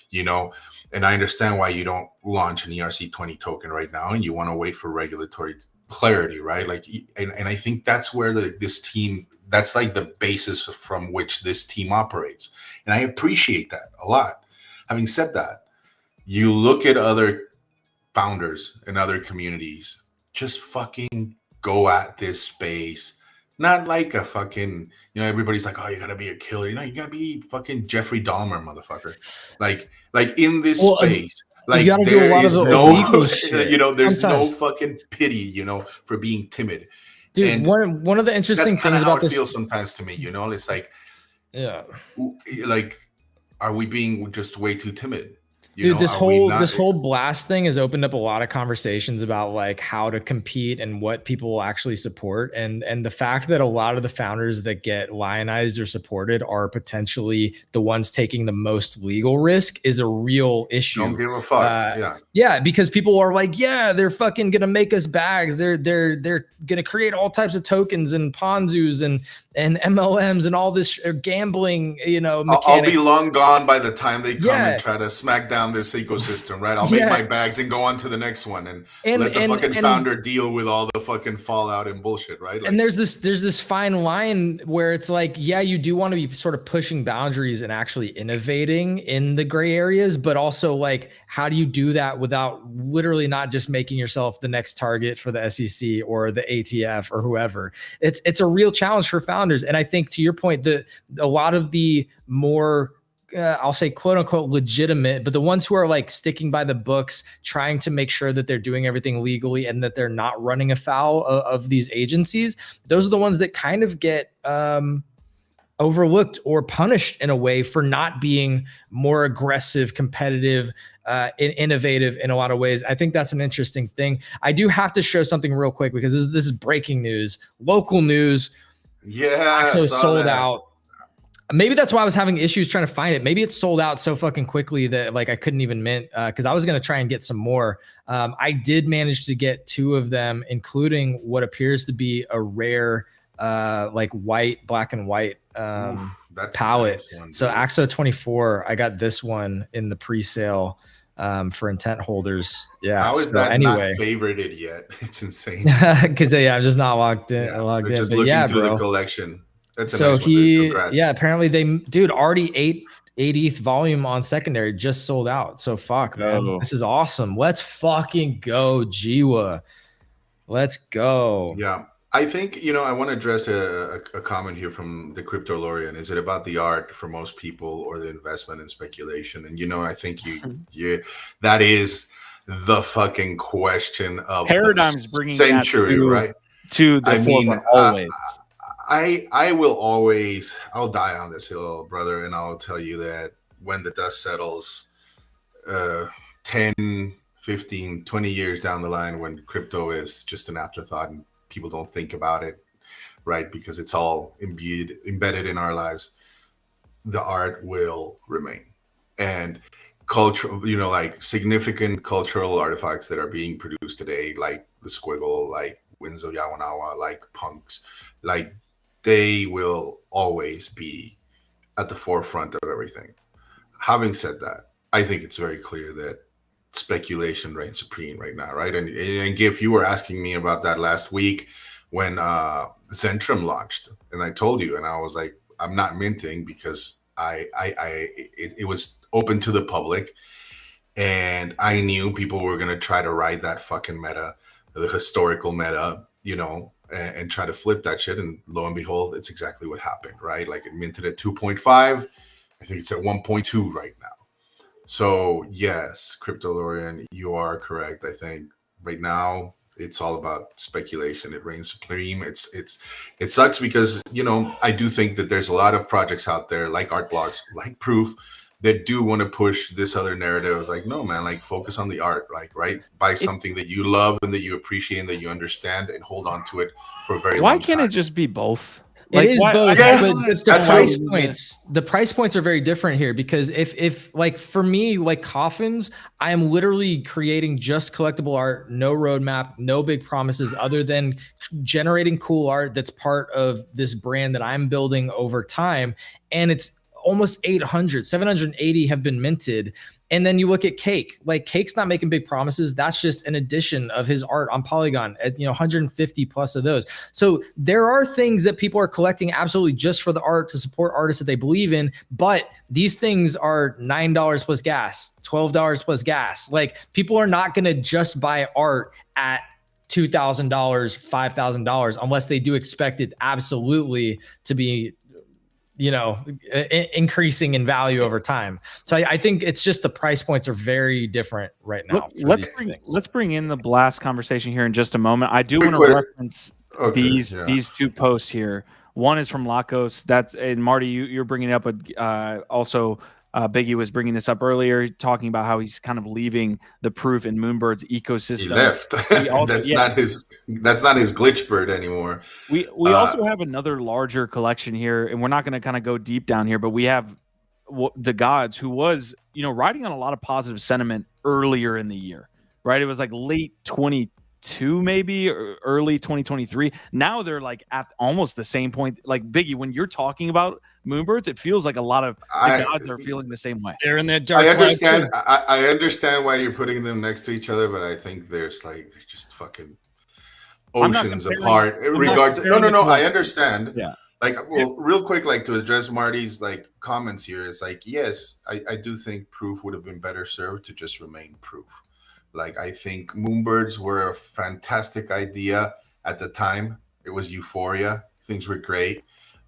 Speaker 2: you know, and I understand why you don't launch an ERC20 token right now and you want to wait for regulatory clarity, right? Like, and I think that's where this team, that's like the basis from which this team operates. And I appreciate that a lot. Having said that, you look at other founders and other communities, just fucking go at this space. Not like a fucking, you know, everybody's like, oh, you gotta be a killer. You know, you gotta be fucking Jeffrey Dahmer, motherfucker. Like in this space, like there is no, you know, there's no fucking pity, you know, for being timid.
Speaker 4: Dude, one of the interesting things about this
Speaker 2: feels sometimes to me, you know, it's like,
Speaker 4: yeah,
Speaker 2: like, are we being just way too timid?
Speaker 4: Dude, this whole blast thing has opened up a lot of conversations about like how to compete and what people will actually support. And the fact that a lot of the founders that get lionized or supported are potentially the ones taking the most legal risk is a real issue.
Speaker 2: Don't give a fuck.
Speaker 4: Yeah, because people are like, yeah, they're fucking gonna make us bags. They're gonna create all types of tokens and Ponzus and MLMs and all this gambling, you know, mechanics.
Speaker 2: I'll be long gone by the time they come and try to smack down this ecosystem, right? I'll make my bags and go on to the next one and let the fucking founder deal with all the fucking fallout and bullshit, right? Like,
Speaker 4: and there's this fine line where it's like, yeah, you do want to be sort of pushing boundaries and actually innovating in the gray areas, but also like, how do you do that without literally not just making yourself the next target for the SEC or the ATF or whoever? It's a real challenge for founders. And I think, to your point, a lot of the more I'll say quote unquote legitimate, but the ones who are like sticking by the books, trying to make sure that they're doing everything legally and that they're not running afoul of these agencies, those are the ones that kind of get overlooked or punished in a way for not being more aggressive, competitive, innovative in a lot of ways. I think that's an interesting thing. I do have to show something real quick because this is breaking news, local news.
Speaker 2: Yeah,
Speaker 4: Axos sold out. Maybe that's why I was having issues trying to find it. Maybe it's sold out so fucking quickly that like I couldn't even mint, because I was going to try and get some more. I did manage to get 2 of them, including what appears to be a rare like black and white palette.
Speaker 2: Nice one,
Speaker 4: so Axo 24, I got this one in the pre-sale for intent holders. Yeah.
Speaker 2: How is that anyway not favorited yet? It's insane.
Speaker 4: Because I'm just not logged in.
Speaker 2: Just looking through the collection. That's a
Speaker 4: so
Speaker 2: nice one,
Speaker 4: apparently they already 8 ETH volume on secondary just sold out. So fuck, man, this is awesome. Let's fucking go, Jiwa. Let's go.
Speaker 2: Yeah, I think, you know, I want to address a comment here from the Cryptolorian. Is it about the art for most people or the investment and speculation? And, you know, I think that is the fucking question of
Speaker 1: paradigms bringing
Speaker 2: century, right?
Speaker 1: To the forefront always.
Speaker 2: I'll die on this hill, brother, and I'll tell you that when the dust settles 10, 15, 20 years down the line, when crypto is just an afterthought and people don't think about it, right, because it's all embedded in our lives, the art will remain. And culture, you know, like significant cultural artifacts that are being produced today, like the Squiggle, like Winds of Yawanawa, like punks, like they will always be at the forefront of everything. Having said that, I think it's very clear that speculation reigns supreme right now, right? And Gif, you were asking me about that last week when Zentrum launched, and I told you, and I was like, I'm not minting because it was open to the public, and I knew people were gonna try to ride that fucking meta, the historical meta, you know. and try to flip that shit. And lo and behold, it's exactly what happened, right? Like it minted at 2.5. I think it's at 1.2 right now. So yes, CryptoLorian, you are correct. I think right now it's all about speculation. It reigns supreme. It sucks because, you know, I do think that there's a lot of projects out there like art blocks, like Proof, that do want to push this other narrative. It's like, no, man, like focus on the art, like, right? Buy something that you love and that you appreciate and that you understand and hold on to it for a very long time.
Speaker 1: Why can't it just be both?
Speaker 4: It is both,
Speaker 2: Yeah,
Speaker 4: but the price points are very different here, because if like for me, like Coffins, I am literally creating just collectible art, no roadmap, no big promises other than generating cool art that's part of this brand that I'm building over time. And it's almost 800, 780 have been minted. And then you look at Cake, like Cake's not making big promises. That's just an addition of his art on Polygon at, 150 plus of those. So there are things that people are collecting absolutely just for the art, to support artists that they believe in. But these things are $9 plus gas, $12 plus gas. Like people are not going to just buy art at $2,000, $5,000 unless they do expect it absolutely to be increasing in value over time. So I think it's just the price points are very different right now.
Speaker 1: Let's bring in the Blast conversation here in just a moment. I do want to reference these two posts here. One is from Lacos. And Marty, you're bringing it up. Also, Biggie was bringing this up earlier, talking about how he's kind of leaving the Proof and Moonbirds ecosystem.
Speaker 2: He left. That's not his glitch bird anymore.
Speaker 1: We also have another larger collection here, and we're not going to kind of go deep down here, but we have DeGods, who was riding on a lot of positive sentiment earlier in the year, right? It was like late 2022, maybe, or early 2023. Now they're like at almost the same point. Like Biggie, when you're talking about Moonbirds, it feels like a lot of the gods are feeling the same way.
Speaker 3: They're in that dark.
Speaker 2: I understand why you're putting them next to each other, but I think they're just fucking oceans apart. No. I understand.
Speaker 1: Yeah.
Speaker 2: Real quick, to address Marty's comments here, it's yes, I do think Proof would have been better served to just remain Proof. I think Moonbirds were a fantastic idea at the time. It was euphoria. Things were great.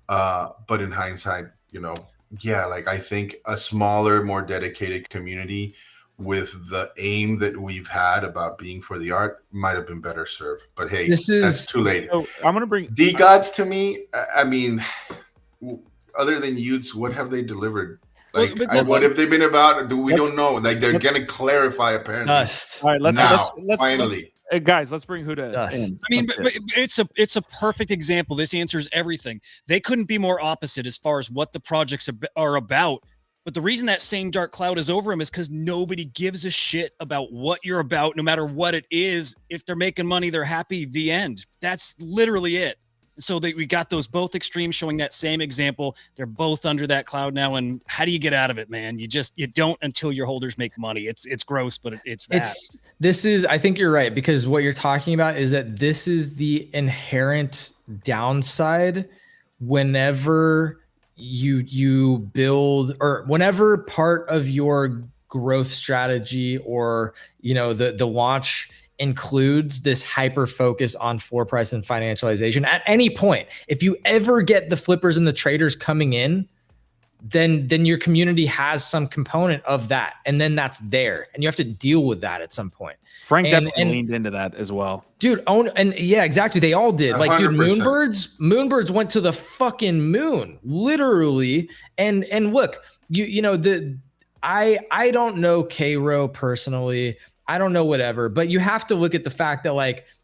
Speaker 2: But in hindsight, I think a smaller, more dedicated community with the aim that we've had about being for the art might have been better served. But hey, that's too late.
Speaker 1: So I'm going to bring
Speaker 2: DeGods to me. I mean, other than Utes, what have they delivered? What have they been about? We don't know. They're going to clarify apparently.
Speaker 4: Dust.
Speaker 1: All right, let's
Speaker 2: finally.
Speaker 1: Guys, let's bring Huda in.
Speaker 3: I mean, but it's a perfect example. This answers everything. They couldn't be more opposite as far as what the projects are about. But the reason that same dark cloud is over them is because nobody gives a shit about what you're about, no matter what it is. If they're making money, they're happy. The end. That's literally it. So we got those both extremes showing that same example. They're both under that cloud now. And how do you get out of it, man? You don't until your holders make money. It's gross, but it's that.
Speaker 4: I think you're right, because what you're talking about is that this is the inherent downside whenever you build, or whenever part of your growth strategy or the launch includes this hyper focus on floor price and financialization. At any point, if you ever get the flippers and the traders coming in, then your community has some component of that, and then that's there, and you have to deal with that at some point.
Speaker 1: Frank definitely leaned into that as well,
Speaker 4: dude. Yeah, exactly. They all did.
Speaker 2: 100%.
Speaker 4: Dude, Moonbirds went to the fucking moon, literally. And look, I don't know K-Row personally. I don't know, whatever, but you have to look at the fact that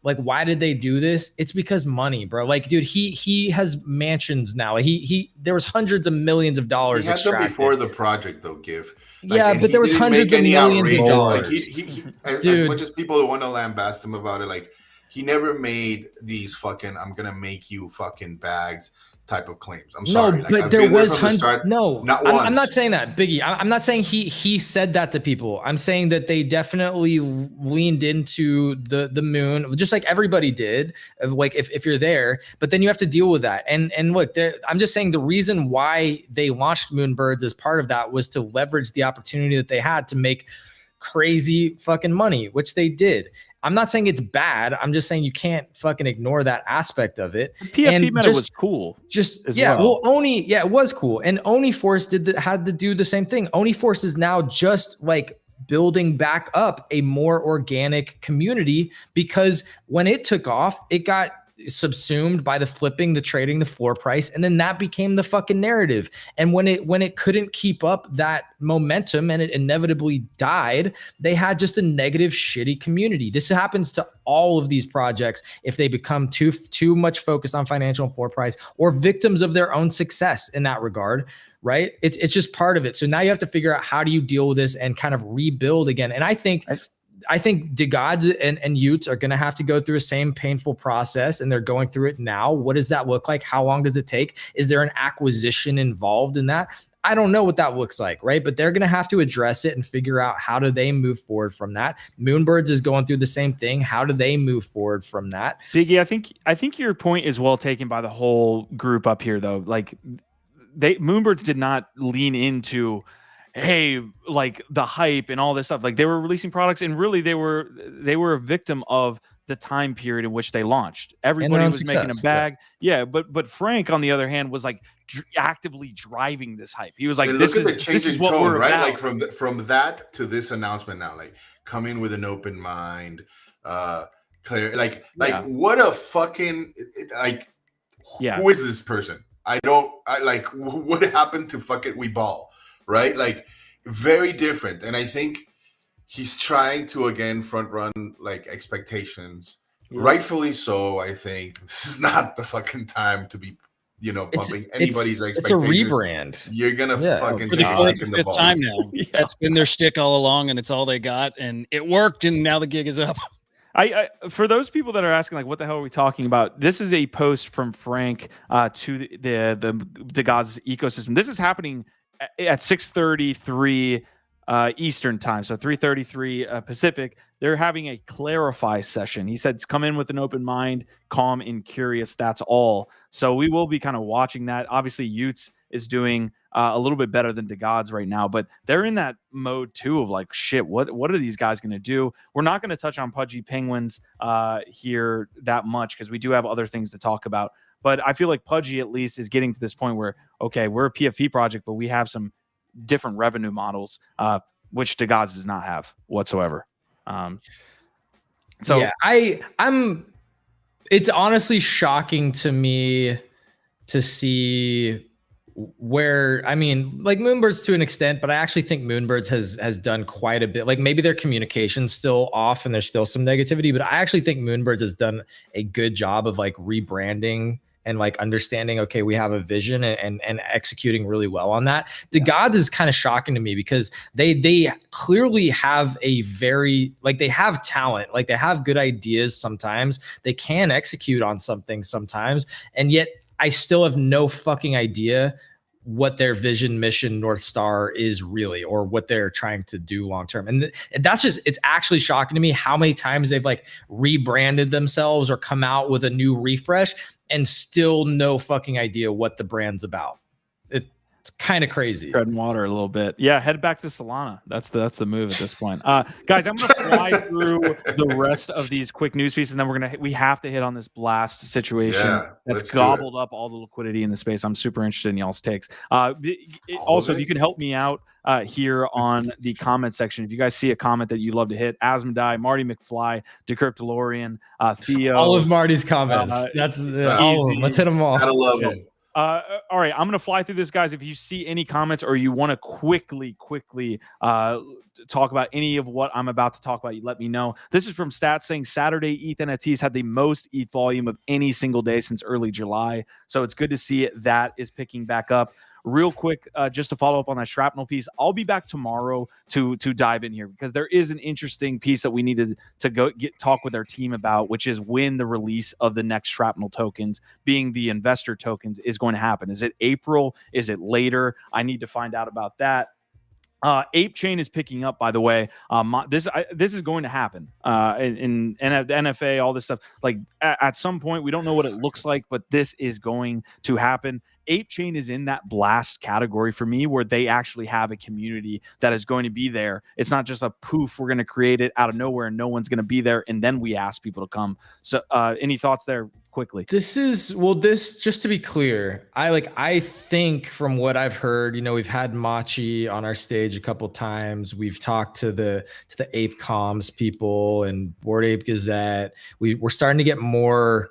Speaker 4: why did they do this? It's because money, bro. Dude, he has mansions now. There was hundreds of millions of dollars.
Speaker 2: He had them before the project, though.
Speaker 4: But there was hundreds of millions of dollars.
Speaker 2: As much as people want to lambast him about it, he never made these fucking "I'm gonna make you fucking bags" type of claims. I'm sorry.
Speaker 4: No, but there was
Speaker 2: not once.
Speaker 4: I'm not saying that, Biggie. I'm not saying he said that to people. I'm saying that they definitely leaned into the moon, just like everybody did. If you're there, but then you have to deal with that. And look, I'm just saying the reason why they launched Moonbirds as part of that was to leverage the opportunity that they had to make crazy fucking money, which they did. I'm not saying it's bad. I'm just saying you can't fucking ignore that aspect of it.
Speaker 1: The PFP meta was cool.
Speaker 4: Oni, it was cool. And Oni Force had to do the same thing. Oni Force is now just like building back up a more organic community, because when it took off, it got subsumed by the flipping, the trading, the floor price, and then that became the fucking narrative. And when it couldn't keep up that momentum and it inevitably died, they had just a negative, shitty community. This happens to all of these projects if they become too much focused on financial and floor price, or victims of their own success in that regard. Right? It's just part of it. So now you have to figure out, how do you deal with this and kind of rebuild again? And I think DeGods and Utes are going to have to go through the same painful process, and they're going through it now. What does that look like? How long does it take? Is there an acquisition involved in that? I don't know what that looks like, right? But they're going to have to address it and figure out, how do they move forward from that? Moonbirds is going through the same thing. How do they move forward from that?
Speaker 1: Biggie, I think your point is well taken by the whole group up here, though. Like, Moonbirds did not lean into, hey, like the hype and all this stuff. Like, they were releasing products, and really they were a victim of the time period in which they launched. Everybody was making a bag. Yeah. But Frank, on the other hand, was like actively driving this hype. He was like,
Speaker 2: look at the change in tone, right?
Speaker 1: About.
Speaker 2: Like from that to this announcement now, like, come in with an open mind, clear, like what a fucking, who is this person? I like, what happened to fuck it, we ball, right? Like, very different. And I think he's trying to, again, front run like expectations. Yeah. Rightfully so. I think this is not the fucking time to be, bumping anybody's expectations.
Speaker 4: It's a rebrand.
Speaker 2: You're gonna fucking
Speaker 3: for the fourth or fifth time now. Yeah. That's been their shtick all along, and it's all they got, and it worked, and now the gig is up.
Speaker 1: I for those people that are asking, like, what the hell are we talking about? This is a post from Frank to the DeGods ecosystem. This is happening at 6:33 Eastern time, so 3:33 Pacific. They're having a clarify session. He said, come in with an open mind, calm and curious. That's all. So we will be kind of watching that. Obviously, Utes is doing a little bit better than DeGods right now, but they're in that mode too of like, shit, what are these guys going to do? We're not going to touch on Pudgy Penguins here that much, because we do have other things to talk about. But I feel like Pudgy at least is getting to this point where, okay, we're a PFP project, but we have some different revenue models, which DeGods does not have whatsoever. So
Speaker 4: yeah, it's honestly shocking to me to see where, I mean, like Moonbirds to an extent, but I actually think Moonbirds has done quite a bit. Like, maybe their communication's still off and there's still some negativity, but I actually think Moonbirds has done a good job of like rebranding and like understanding, okay, we have a vision and executing really well on that. DeGods is kind of shocking to me, because they clearly have a very, like, they have talent, like they have good ideas sometimes, they can execute on something sometimes, and yet I still have no fucking idea what their vision, mission, North Star is really, or what they're trying to do long term. And that's just, it's actually shocking to me how many times they've like rebranded themselves or come out with a new refresh and still no fucking idea what the brand's about. It's kind of crazy.
Speaker 1: Treading water a little bit. Yeah, head back to Solana. That's the move at this point. Guys, I'm gonna fly through the rest of these quick news pieces, and then we have to hit on this blast situation that's gobbled up all the liquidity in the space. I'm super interested in y'all's takes. Also, if you can help me out here on the comment section, if you guys see a comment that you'd love to hit, Asmodai, Marty McFly, Decryptolorian, Theo,
Speaker 4: all of Marty's comments. That's all of them. Let's hit them all.
Speaker 2: Gotta love them.
Speaker 1: All right, I'm going to fly through this, guys. If you see any comments or you want to quickly talk about any of what I'm about to talk about, you let me know. This is from Stats saying Saturday ETH NFTs had the most ETH volume of any single day since early July. So it's good to see it. That is picking back up. Real quick, just to follow up on that Shrapnel piece, I'll be back tomorrow to dive in here, because there is an interesting piece that we needed to go talk with our team about, which is when the release of the next Shrapnel tokens, being the investor tokens, is going to happen. Is it April? Is it later? I need to find out about that. Ape Chain is picking up, by the way. This is going to happen in the NFA, all this stuff. Like at some point, we don't know what it looks like, but this is going to happen. Ape Chain is in that blast category for me, where they actually have a community that is going to be there. It's not just a poof, we're going to create it out of nowhere and no one's going to be there, and then we ask people to come. So any thoughts there quickly?
Speaker 4: This just to be clear, I think from what I've heard, we've had Machi on our stage a couple times. We've talked to the ApeComms people and Bored Ape Gazette. We're starting to get more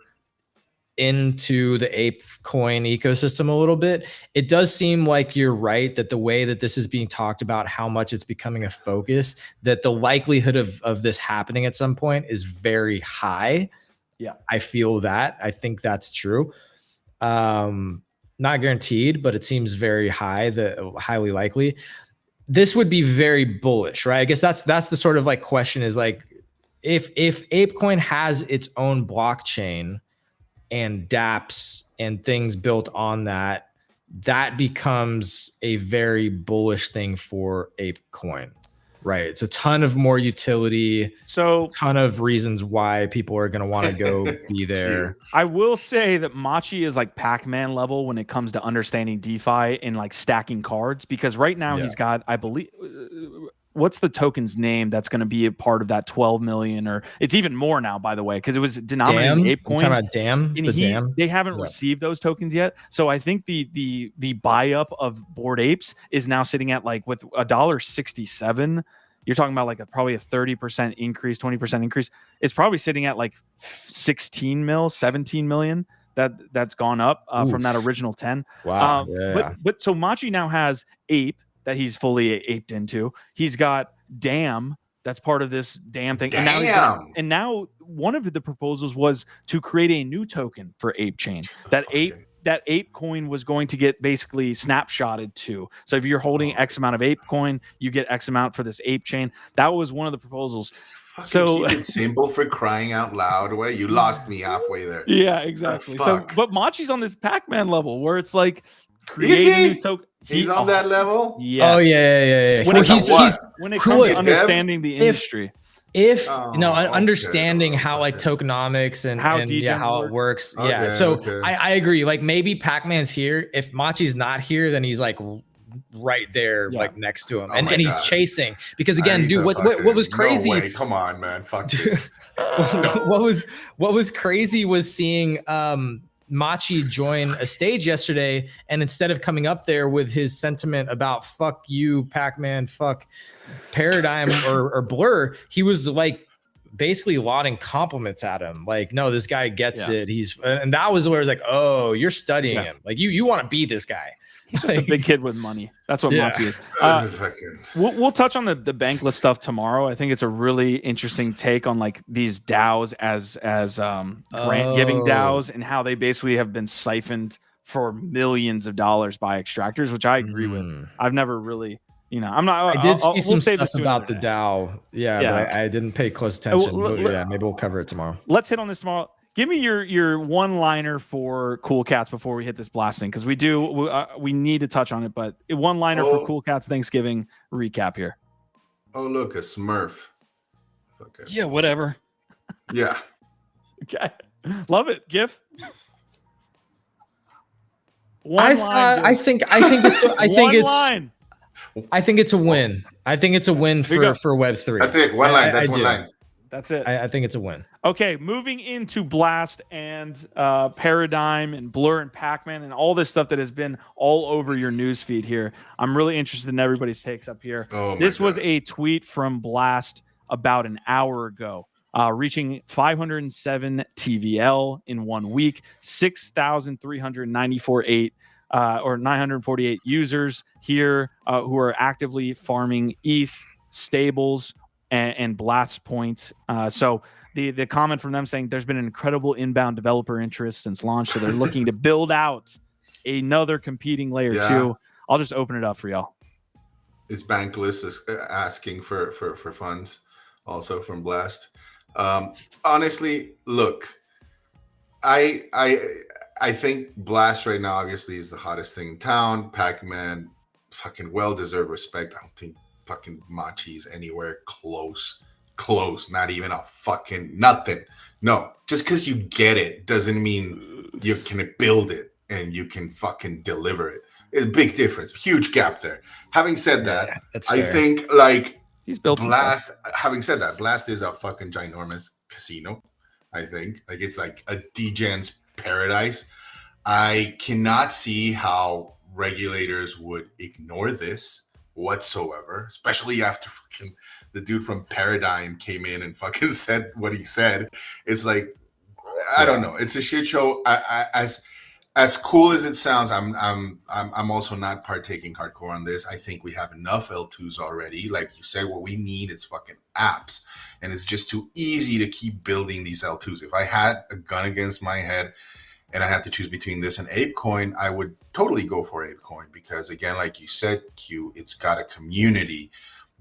Speaker 4: into the Ape coin ecosystem a little bit. It does seem like you're right that the way that this is being talked about, how much it's becoming a focus, that the likelihood of this happening at some point is very high.
Speaker 1: Yeah,
Speaker 4: I feel that. I think that's true. Not guaranteed, but it seems very highly likely. This would be very bullish, right? I guess that's the sort of like question is like, if ApeCoin has its own blockchain and dApps and things built on that, that becomes a very bullish thing for ApeCoin. Right. It's a ton of more utility.
Speaker 1: So
Speaker 4: ton of reasons why people are going to want to go be there.
Speaker 1: I will say that Machi is like Pac-Man level when it comes to understanding DeFi and like stacking cards, because right now he's got, I believe, what's the token's name that's going to be a part of that 12 million, or it's even more now, by the way, because it was denominated in ApeCoin.
Speaker 4: Talking about DAM?
Speaker 1: And they haven't received those tokens yet. So I think the buy up of Bored Apes is now sitting at like with $1.67. You're talking about like probably a 30% increase, 20% increase. It's probably sitting at like 17 million that's gone up from that original 10.
Speaker 4: Wow.
Speaker 1: But so Machi now has Ape that he's fully aped into. He's got DAM that's part of this DAM thing. And now one of the proposals was to create a new token for Ape Chain. That Ape coin was going to get basically snapshotted to. So if you're holding X amount of Ape coin, you get X amount for this Ape Chain. That was one of the proposals.
Speaker 2: So keep it simple, for crying out loud. Way you lost me halfway there.
Speaker 1: Yeah, exactly. But Machi's on this Pac-Man level where it's like create a new token.
Speaker 2: He's on that level.
Speaker 1: Yes.
Speaker 4: Oh yeah.
Speaker 1: When it comes to understanding the industry.
Speaker 4: Understanding how like tokenomics and how it works. I agree. Like maybe Pac-Man's here. If Machi's not here, then he's like right there, like next to him, and he's chasing. Because again, dude, what was crazy?
Speaker 2: No way. Come on, man. Fuck this.
Speaker 4: What was crazy was seeing Machi join a stage yesterday, and instead of coming up there with his sentiment about fuck you, Pac-Man, fuck Paradigm or Blur, he was like basically lauding compliments at him. Like, no, this guy gets it. And that was where it was like, oh, you're studying him. Like you want to be this guy.
Speaker 1: He's just a big kid with money. That's what Machi is. We'll touch on the bankless stuff tomorrow. I think it's a really interesting take on like these DAOs as grant giving DAOs, and how they basically have been siphoned for millions of dollars by extractors, which I agree with. I've never really, I'm not.
Speaker 4: I did see some stuff about the DAO. But I didn't pay close attention. Maybe we'll cover it tomorrow.
Speaker 1: Let's hit on this tomorrow. Give me your one-liner for Cool Cats before we hit this blasting, because we need to touch on it. But one-liner for Cool Cats Thanksgiving recap here.
Speaker 2: Oh, look, a Smurf.
Speaker 3: Okay. Yeah, whatever.
Speaker 2: Yeah.
Speaker 1: Okay, love it. GIF.
Speaker 4: I think it's a win. I think it's a win for Web3.
Speaker 2: That's it. One line. That's one line.
Speaker 1: That's it.
Speaker 4: I think it's a win.
Speaker 1: Okay, moving into Blast and Paradigm and Blur and Pac-Man and all this stuff that has been all over your news feed here. I'm really interested in everybody's takes up here. This was a tweet from Blast about an hour ago, reaching 507 TVL in 1 week, 948 users here who are actively farming ETH, stables, and blast points. So the comment from them saying there's been an incredible inbound developer interest since launch, so they're looking to build out another competing layer 2. I'll just open it up for y'all.
Speaker 2: It's Bankless is asking for funds also from Blast. Honestly, look, I think Blast right now obviously is the hottest thing in town. Pac-Man fucking well-deserved respect. I don't think fucking Machi is anywhere close, not even a fucking nothing. No, just because you get it doesn't mean you can build it and you can fucking deliver it. It's a big difference, huge gap there. Having said that, I think like
Speaker 1: he's built
Speaker 2: Blast. Having said that, Blast is a fucking ginormous casino. I think like it's like a degen's paradise. I cannot see how regulators would ignore this whatsoever, especially after fucking the dude from Paradigm came in and fucking said what he said. It's like, I don't know. It's a shit show. As cool as it sounds, I'm also not partaking hardcore on this. I think we have enough L2s already. Like you said, what we need is fucking apps, and it's just too easy to keep building these L2s. If I had a gun against my head and I had to choose between this and ApeCoin, I would totally go for ApeCoin because, again, like you said, Q, it's got a community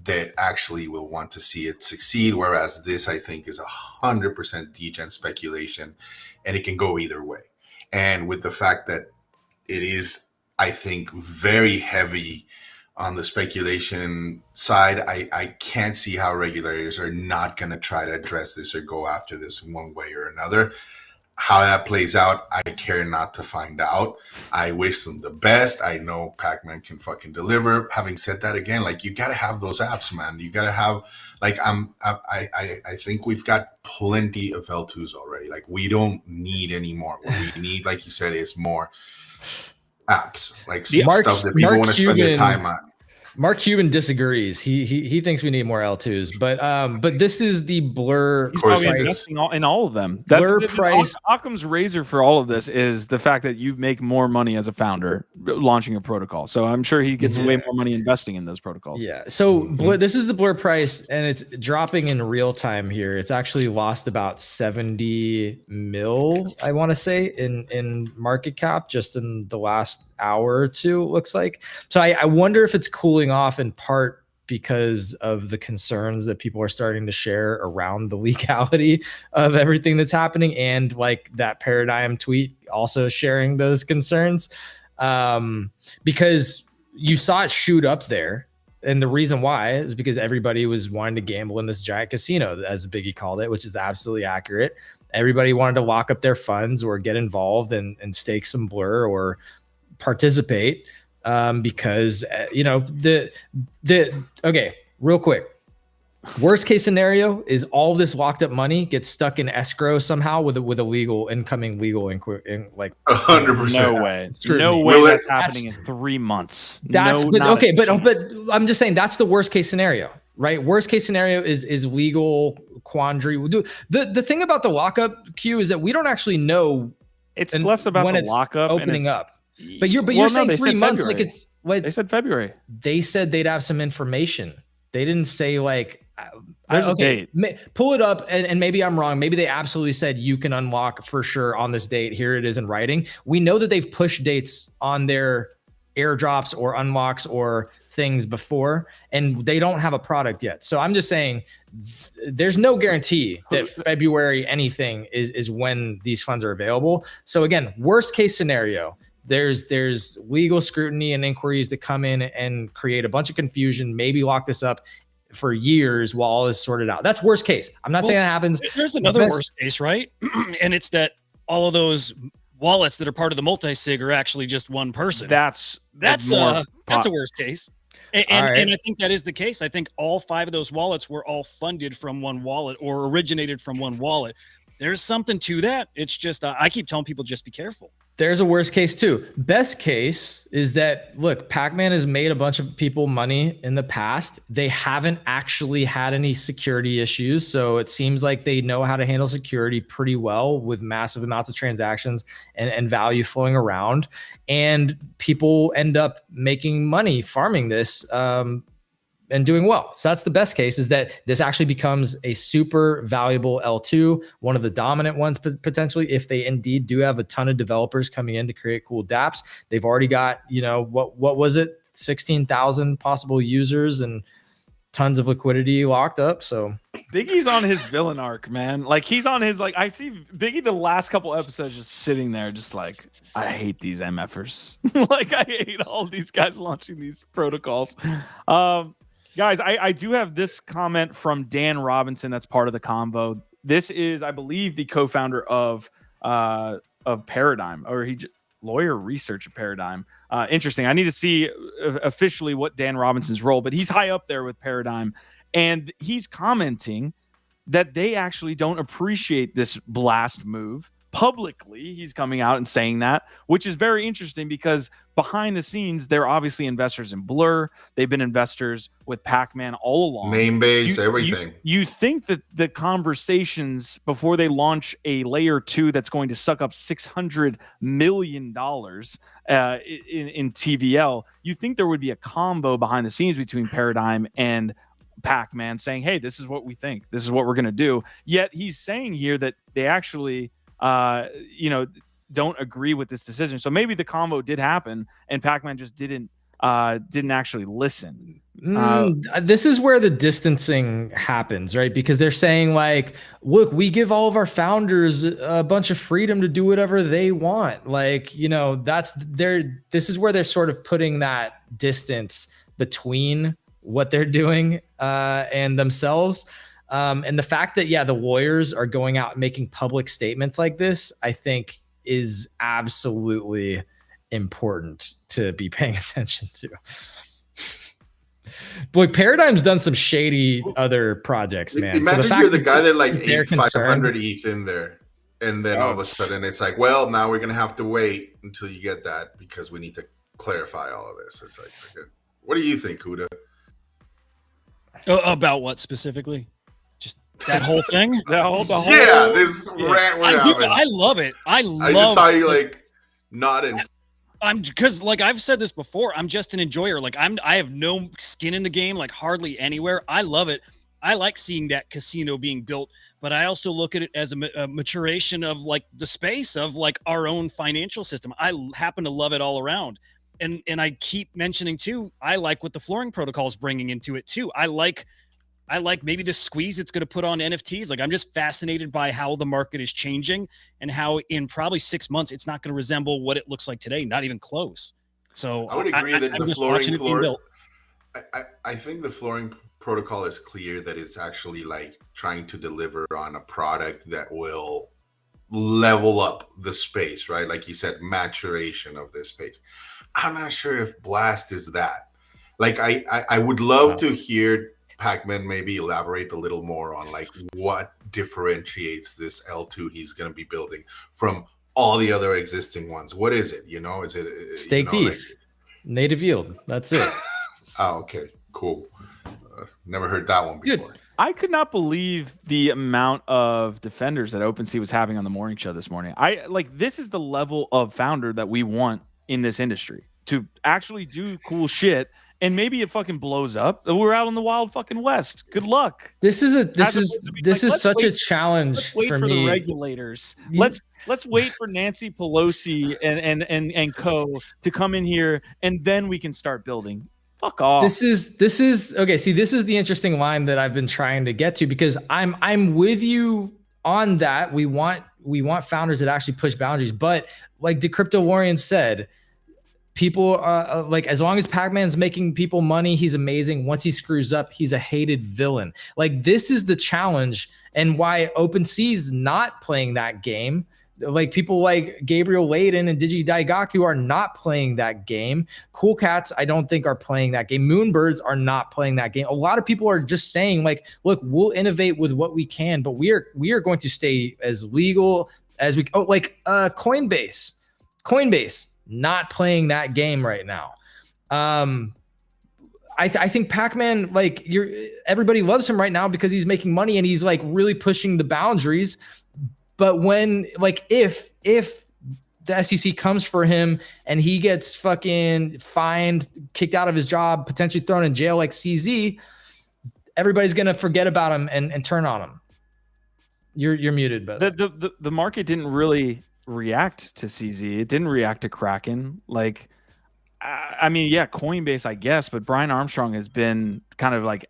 Speaker 2: that actually will want to see it succeed, whereas this, I think, is 100% degen speculation, and it can go either way. And with the fact that it is, I think, very heavy on the speculation side, I can't see how regulators are not going to try to address this or go after this in one way or another. How that plays out, I care not to find out. I wish them the best. I know Pac-Man can fucking deliver. Having said that, again, like you got to have those apps, man. You got to have, like, I think we've got plenty of L2s already. Like we don't need any more. What we need, like you said, is more apps, like stuff that people want to spend their time on.
Speaker 4: Mark Cuban disagrees. He thinks we need more L2s, but this is the Blur.
Speaker 1: He's probably investing in all of them.
Speaker 4: Blur price.
Speaker 1: Occam's razor for all of this is the fact that you make more money as a founder launching a protocol. So I'm sure he gets way more money investing in those protocols.
Speaker 4: Yeah. So this is the Blur price, and it's dropping in real time here. It's actually lost about 70 mil, I want to say, in market cap just in the last hour or two, it looks like. So I wonder if it's cooling off in part because of the concerns that people are starting to share around the legality of everything that's happening, and like that Paradigm tweet also sharing those concerns, because you saw it shoot up there. And the reason why is because everybody was wanting to gamble in this giant casino, as Biggie called it, which is absolutely accurate. Everybody wanted to lock up their funds or get involved and stake some Blur or participate, because okay, real quick, worst case scenario is all this locked up money gets stuck in escrow somehow with a legal incoming legal like
Speaker 2: 100%.
Speaker 1: No way. No way that's happening in 3 months.
Speaker 4: But I'm just saying that's the worst case scenario, right? Worst case scenario is legal quandary. The thing about the lockup queue is that we don't actually know.
Speaker 1: It's less about the lockup
Speaker 4: opening up. But you're saying 3 months,
Speaker 1: February.
Speaker 4: like it's what
Speaker 1: They said February.
Speaker 4: They said they'd have some information. They didn't say like
Speaker 1: there's a date.
Speaker 4: Pull it up, and maybe I'm wrong. Maybe they absolutely said you can unlock for sure on this date. Here it is in writing. We know that they've pushed dates on their airdrops or unlocks or things before, and they don't have a product yet. So I'm just saying there's no guarantee that February anything is when these funds are available. So again, worst case scenario, there's legal scrutiny and inquiries that come in and create a bunch of confusion, maybe lock this up for years while all is sorted out. That's worst case. I'm not saying that happens.
Speaker 3: There's another worst case, right? And it's that all of those wallets that are part of the multi-sig are actually just one person.
Speaker 1: That's
Speaker 3: a worst case. And I think that is the case. I think all 5 of those wallets were all funded from one wallet or originated from one wallet. There's something to that. It's just, I keep telling people, just be careful.
Speaker 4: There's a worst case too. Best case is that, look, Pac-Man has made a bunch of people money in the past. They haven't actually had any security issues. So it seems like they know how to handle security pretty well with massive amounts of transactions and value flowing around. And people end up making money farming this, and doing well. So that's the best case, is that this actually becomes a super valuable L2, one of the dominant ones potentially, if they indeed do have a ton of developers coming in to create cool dApps. They've already got, what was it? 16,000 possible users and tons of liquidity locked up. So
Speaker 1: Biggie's on his villain arc, man. Like he's on his I see Biggie the last couple episodes just sitting there, just like, I hate these MFers. Like I hate all these guys launching these protocols. Guys, I do have this comment from Dan Robinson that's part of the convo. This is, I believe, the co-founder of Paradigm, or lawyer research at Paradigm. Interesting. I need to see officially what Dan Robinson's role, but he's high up there with Paradigm. And he's commenting that they actually don't appreciate this blast move. Publicly, he's coming out and saying that, which is very interesting because behind the scenes, they're obviously investors in Blur. They've been investors with Pac-Man all along.
Speaker 2: Name base, everything.
Speaker 1: You think that the conversations before they launch a layer 2 that's going to suck up $600 million in TVL, you think there would be a combo behind the scenes between Paradigm and Pac-Man saying, hey, this is what we think. This is what we're going to do. Yet he's saying here that they actually don't agree with this decision. So maybe the convo did happen and Pac-Man just didn't actually listen.
Speaker 4: This is where the distancing happens, right? Because they're saying like, look, we give all of our founders a bunch of freedom to do whatever they want. Like, this is where they're sort of putting that distance between what they're doing and themselves. And the fact that, the lawyers are going out and making public statements like this, I think is absolutely important to be paying attention to. But Paradigm's done some shady other projects, man.
Speaker 2: Imagine
Speaker 4: so
Speaker 2: you're the guy that like ate
Speaker 4: concerned,
Speaker 2: 500 ETH in there. And then all of a sudden it's like, well, now we're going to have to wait until you get that because we need to clarify all of this. It's like, what do you think, Huda?
Speaker 3: About what specifically? Just that whole thing?
Speaker 2: This rant we're having.
Speaker 3: I love it. I
Speaker 2: just saw you like nodding.
Speaker 3: I'm because like I've said this before, I'm just an enjoyer. Like I have no skin in the game, like hardly anywhere. I love it. I like seeing that casino being built, but I also look at it as a maturation of like the space of like our own financial system. I happen to love it all around. And I keep mentioning too, I like what the flooring protocol is bringing into it too. I like maybe the squeeze it's going to put on NFTs. Like I'm just fascinated by how the market is changing and how in probably 6 months, it's not going to resemble what it looks like today. Not even close. So
Speaker 2: I would agree that the flooring, I think the flooring protocol is clear that it's actually like trying to deliver on a product that will level up the space, right? Like you said, maturation of this space. I'm not sure if Blast is that. Like I would love to hear Pac-Man maybe elaborate a little more on like what differentiates this L2 he's going to be building from all the other existing ones. What is it? Is it
Speaker 4: staked ETH, native yield? That's it.
Speaker 2: Oh, okay, cool. Never heard that one before.
Speaker 1: Dude, I could not believe the amount of defenders that OpenSea was having on the morning show this morning. This is the level of founder that we want in this industry to actually do cool shit, and maybe it fucking blows up. We're out in the wild fucking west. Good luck.
Speaker 4: This is such a challenge
Speaker 1: for
Speaker 4: me.
Speaker 1: The regulators. Let's wait for Nancy Pelosi and co to come in here, and then we can start building. Fuck off.
Speaker 4: This is okay. See, this is the interesting line that I've been trying to get to, because I'm with you on that. We want founders that actually push boundaries, but like Decryptowarian said, people like, as long as Pac-Man's making people money, he's amazing. Once he screws up, he's a hated villain. Like, this is the challenge, and why OpenSea's not playing that game. Like, people like Gabriel Layden and Digi Daigaku are not playing that game. Cool Cats, I don't think, are playing that game. Moonbirds are not playing that game. A lot of people are just saying, like, look, we'll innovate with what we can, but we are going to stay as legal as we. Coinbase, not playing that game right now. I think Pac-Man, like, everybody loves him right now because he's making money and he's like really pushing the boundaries. But when, like, if the SEC comes for him and he gets fucking fined, kicked out of his job, potentially thrown in jail like CZ, everybody's gonna forget about him and turn on him. You're muted, but
Speaker 1: the market didn't really react to CZ. It didn't react to Kraken. Like, I mean, yeah, Coinbase, I guess, but Brian Armstrong has been kind of like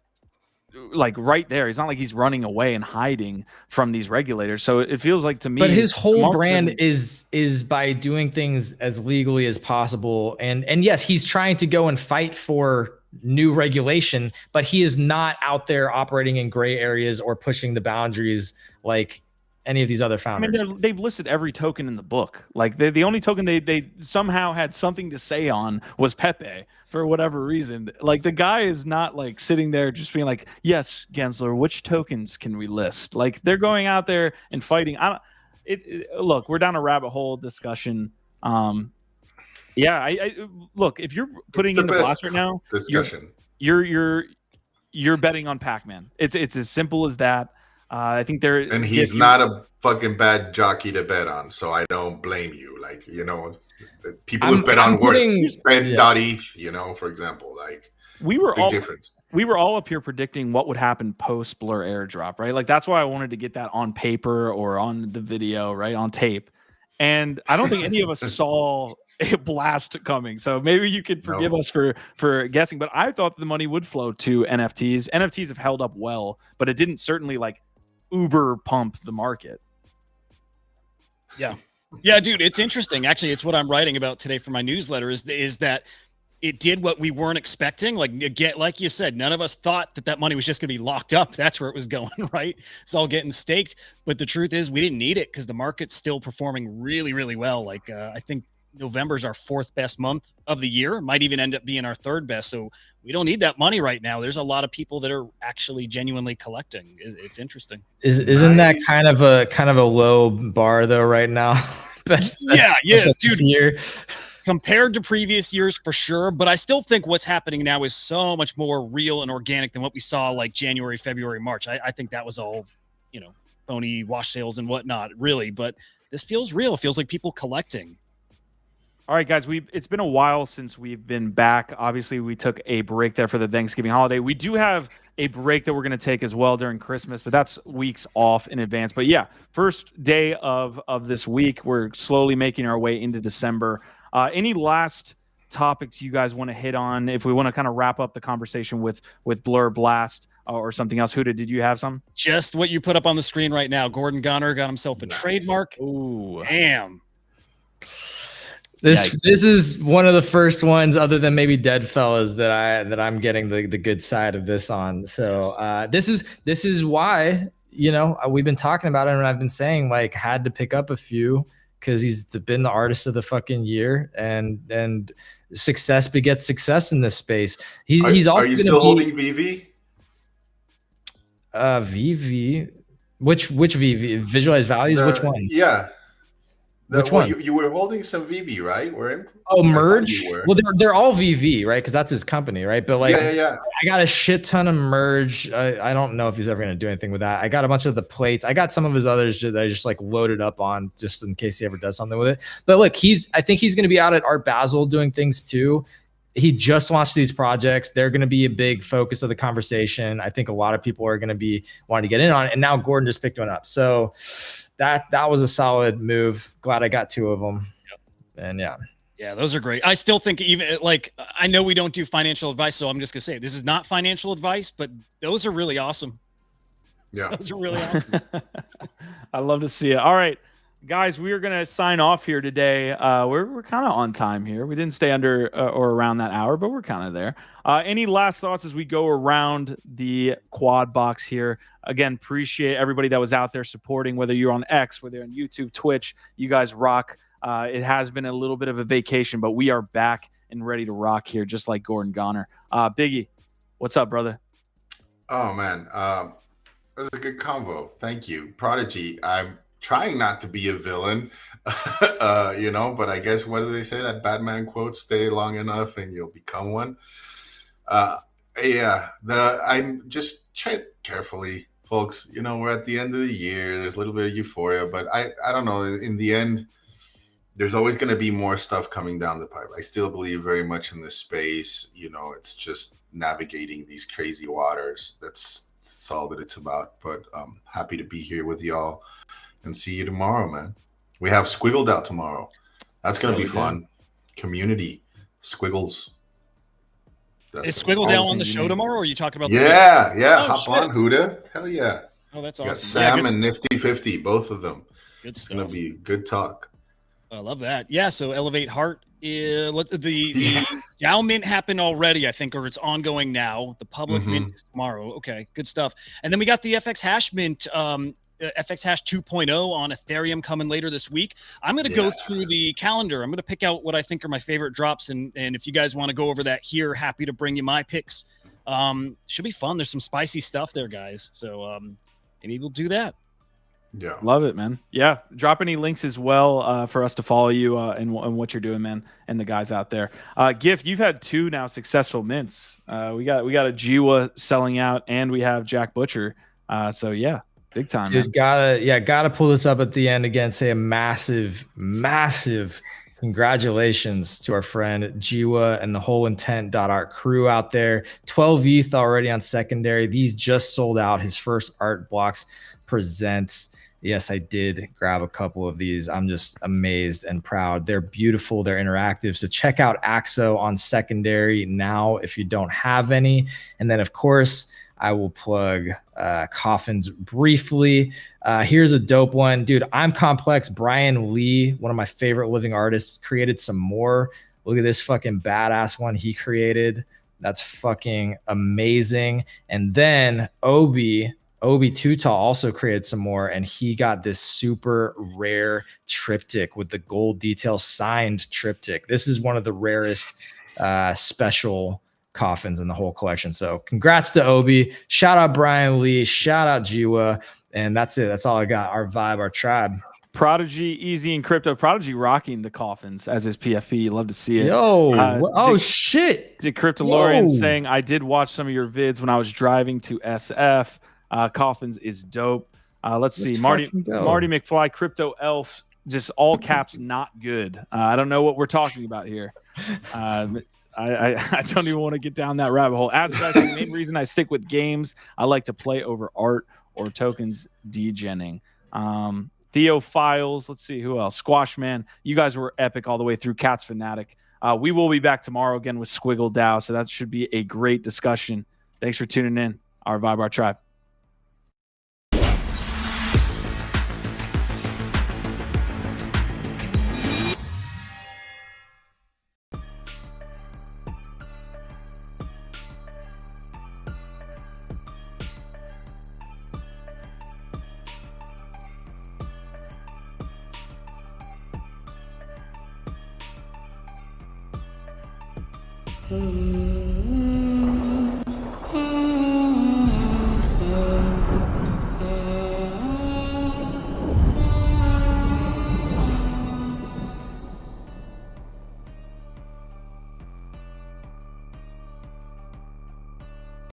Speaker 1: like right there. He's not like he's running away and hiding from these regulators. So it feels like to me,
Speaker 4: but his whole brand
Speaker 1: doesn't...
Speaker 4: is by doing things as legally as possible. And yes, he's trying to go and fight for new regulation, but he is not out there operating in gray areas or pushing the boundaries like any of these other founders.
Speaker 1: I mean, they've listed every token in the book. Like the only token they somehow had something to say on was Pepe for whatever reason. Like the guy is not like sitting there just being like, yes, Gensler, which tokens can we list? Like they're going out there and fighting. Look, we're down a rabbit hole discussion. Yeah, I look, if you're putting in the blast right now,
Speaker 2: discussion,
Speaker 1: you're betting on Pac-Man. It's as simple as that. I think
Speaker 2: and he's not a fucking bad jockey to bet on, so I don't blame you. Like, you know, people who bet on worth spend.eth, you know, for example, like
Speaker 1: we were
Speaker 2: big difference.
Speaker 1: We were all up here predicting what would happen post Blur airdrop, right? Like that's why I wanted to get that on paper or on the video, right, on tape. And I don't think any of us saw a blast coming. So maybe you could forgive us for guessing, but I thought the money would flow to NFTs. NFTs have held up well, but it didn't certainly like uber pump the market.
Speaker 3: Yeah, dude, it's interesting. Actually, it's what I'm writing about today for my newsletter is that it did what we weren't expecting. Like you said, none of us thought that money was just going to be locked up. That's where it was going, right? It's all getting staked. But the truth is we didn't need it because the market's still performing really, really well. Like I think November's our 4th best month of the year. Might even end up being our 3rd best. So we don't need that money right now. There's a lot of people that are actually genuinely collecting. It's interesting.
Speaker 4: Isn't that kind of a low bar though right now? best
Speaker 3: dude.
Speaker 4: Year.
Speaker 3: Compared to previous years, for sure. But I still think what's happening now is so much more real and organic than what we saw like January, February, March. I think that was all, you know, phony wash sales and whatnot, really. But this feels real. It feels like people collecting.
Speaker 1: All right, guys, it's been a while since we've been back. Obviously, we took a break there for the Thanksgiving holiday. We do have a break that we're going to take as well during Christmas, but that's weeks off in advance. But yeah, first day of this week, we're slowly making our way into December. Any last topics you guys want to hit on? If we want to kind of wrap up the conversation with Blur Blast or something else. Huda, did you have some?
Speaker 3: Just what you put up on the screen right now. Gordon Gunner got himself a trademark.
Speaker 1: Ooh,
Speaker 3: damn.
Speaker 4: This is one of the first ones, other than maybe Deadfellas, that I'm getting the good side of this on. So this is why, you know, we've been talking about it, and I've been saying like had to pick up a few because he's been the artist of the fucking year, and success begets success in this space. He's also.
Speaker 2: Are you still holding VV?
Speaker 4: VV, which VV? Visualize values. Which one?
Speaker 2: Yeah.
Speaker 4: Which one?
Speaker 2: You were holding some VV, right?
Speaker 4: Merge. Well, they're all VV, right? Because that's his company, right? But like,
Speaker 2: yeah.
Speaker 4: I got a shit ton of Merge. I don't know if he's ever going to do anything with that. I got a bunch of the plates. I got some of his others that I just like loaded up on just in case he ever does something with it. But look, I think he's going to be out at Art Basel doing things too. He just launched these projects. They're going to be a big focus of the conversation. I think a lot of people are going to be wanting to get in on it. And now Gordon just picked one up. So that was a solid move. Glad I got 2 of them. Yep. And
Speaker 3: yeah, those are great. I still think even like, I know we don't do financial advice, so I'm just gonna say this is not financial advice, but those are really awesome.
Speaker 2: Yeah,
Speaker 3: those are really awesome.
Speaker 1: I love to see it. All right, guys, we are gonna sign off here today. We're kind of on time here. We didn't stay under or around that hour, but we're kind of there. Any last thoughts as we go around the quad box here? Again, appreciate everybody that was out there supporting, whether you're on X, whether you're on YouTube, Twitch. You guys rock. It has been a little bit of a vacation, but we are back and ready to rock here, just like Gordon Gonner. Biggie, what's up, brother?
Speaker 2: Oh, man. That was a good convo. Thank you. Prodigy, I'm trying not to be a villain, you know, but I guess, what do they say? That Batman quote, stay long enough and you'll become one. I'm just tread carefully, folks. You know, we're at the end of the year. There's a little bit of euphoria, but I don't know. In the end, there's always going to be more stuff coming down the pipe. I still believe very much in this space. You know, it's just navigating these crazy waters. That's all that it's about. But I'm happy to be here with y'all and see you tomorrow, man. We have Squiggled out tomorrow. That's going to be fun. Community Squiggles. That's
Speaker 3: Is
Speaker 2: gonna be
Speaker 3: Squiggle
Speaker 2: cool.
Speaker 3: down on the show tomorrow, or are you talking about?
Speaker 2: Yeah, yeah.
Speaker 3: Oh,
Speaker 2: Hop
Speaker 3: shit.
Speaker 2: on, Huda. Hell yeah.
Speaker 3: Oh, that's
Speaker 2: You got
Speaker 3: awesome.
Speaker 2: Sam
Speaker 3: good
Speaker 2: and Nifty 50, both of them.
Speaker 3: Good
Speaker 2: It's
Speaker 3: stuff.
Speaker 2: gonna be good talk.
Speaker 3: I love that. Yeah. So Elevate Heart. The DAO mint happened already, I think, or it's ongoing now. The public mint is tomorrow. Okay, good stuff. And then we got the FX Hash mint, FX Hash 2.0 on Ethereum coming later this week. I'm going to go through the calendar. I'm going to pick out what I think are my favorite drops, and if you guys want to go over that here, happy to bring you my picks. Should be fun. There's some spicy stuff there, guys. So maybe we'll do that.
Speaker 2: Yeah,
Speaker 1: love it, man. Yeah, drop any links as well for us to follow you and what you're doing, man, and the guys out there. Gift, you've had 2 now successful mints. We got a Jiwa selling out, and we have Jack Butcher. So yeah, big time,
Speaker 4: Dude,
Speaker 1: man.
Speaker 4: gotta pull this up at the end again. Say a massive congratulations to our friend Jiwa and the whole intent.art crew out there. 12 ETH already on secondary. These just sold out. His first art blocks presents. Yes, I did grab a couple of these. I'm just amazed and proud. They're beautiful. They're interactive. So check out Axo on secondary now if you don't have any. And then, of course, I will plug Coffins briefly. Here's a dope one. Dude, I'm Complex. Brian Lee, one of my favorite living artists, created some more. Look at this fucking badass one he created. That's fucking amazing. And then Obi Too Tall also created some more, and he got this super rare triptych with the gold detail signed triptych. This is one of the rarest special coffins in the whole collection. So congrats to Obi. Shout out Brian Lee. Shout out Jiwa. And that's it. That's all I got. Our vibe, our tribe.
Speaker 1: Prodigy, Easy, and Crypto. Prodigy rocking the coffins as his PFP. Love to see it.
Speaker 4: Yo, shit.
Speaker 1: Cryptolorian saying, I did watch some of your vids when I was driving to SF. Coffins is dope. Let's see. Marty McFly, Crypto Elf, just all caps, not good. I don't know what we're talking about here. I don't even want to get down that rabbit hole. As the main reason I stick with games, I like to play over art or tokens degenning. Theo Files, let's see who else. Squash Man, you guys were epic all the way through. Cats Fanatic. We will be back tomorrow again with Squiggle DAO, so that should be a great discussion. Thanks for tuning in. Our vibe, our tribe.
Speaker 5: Mm-hmm.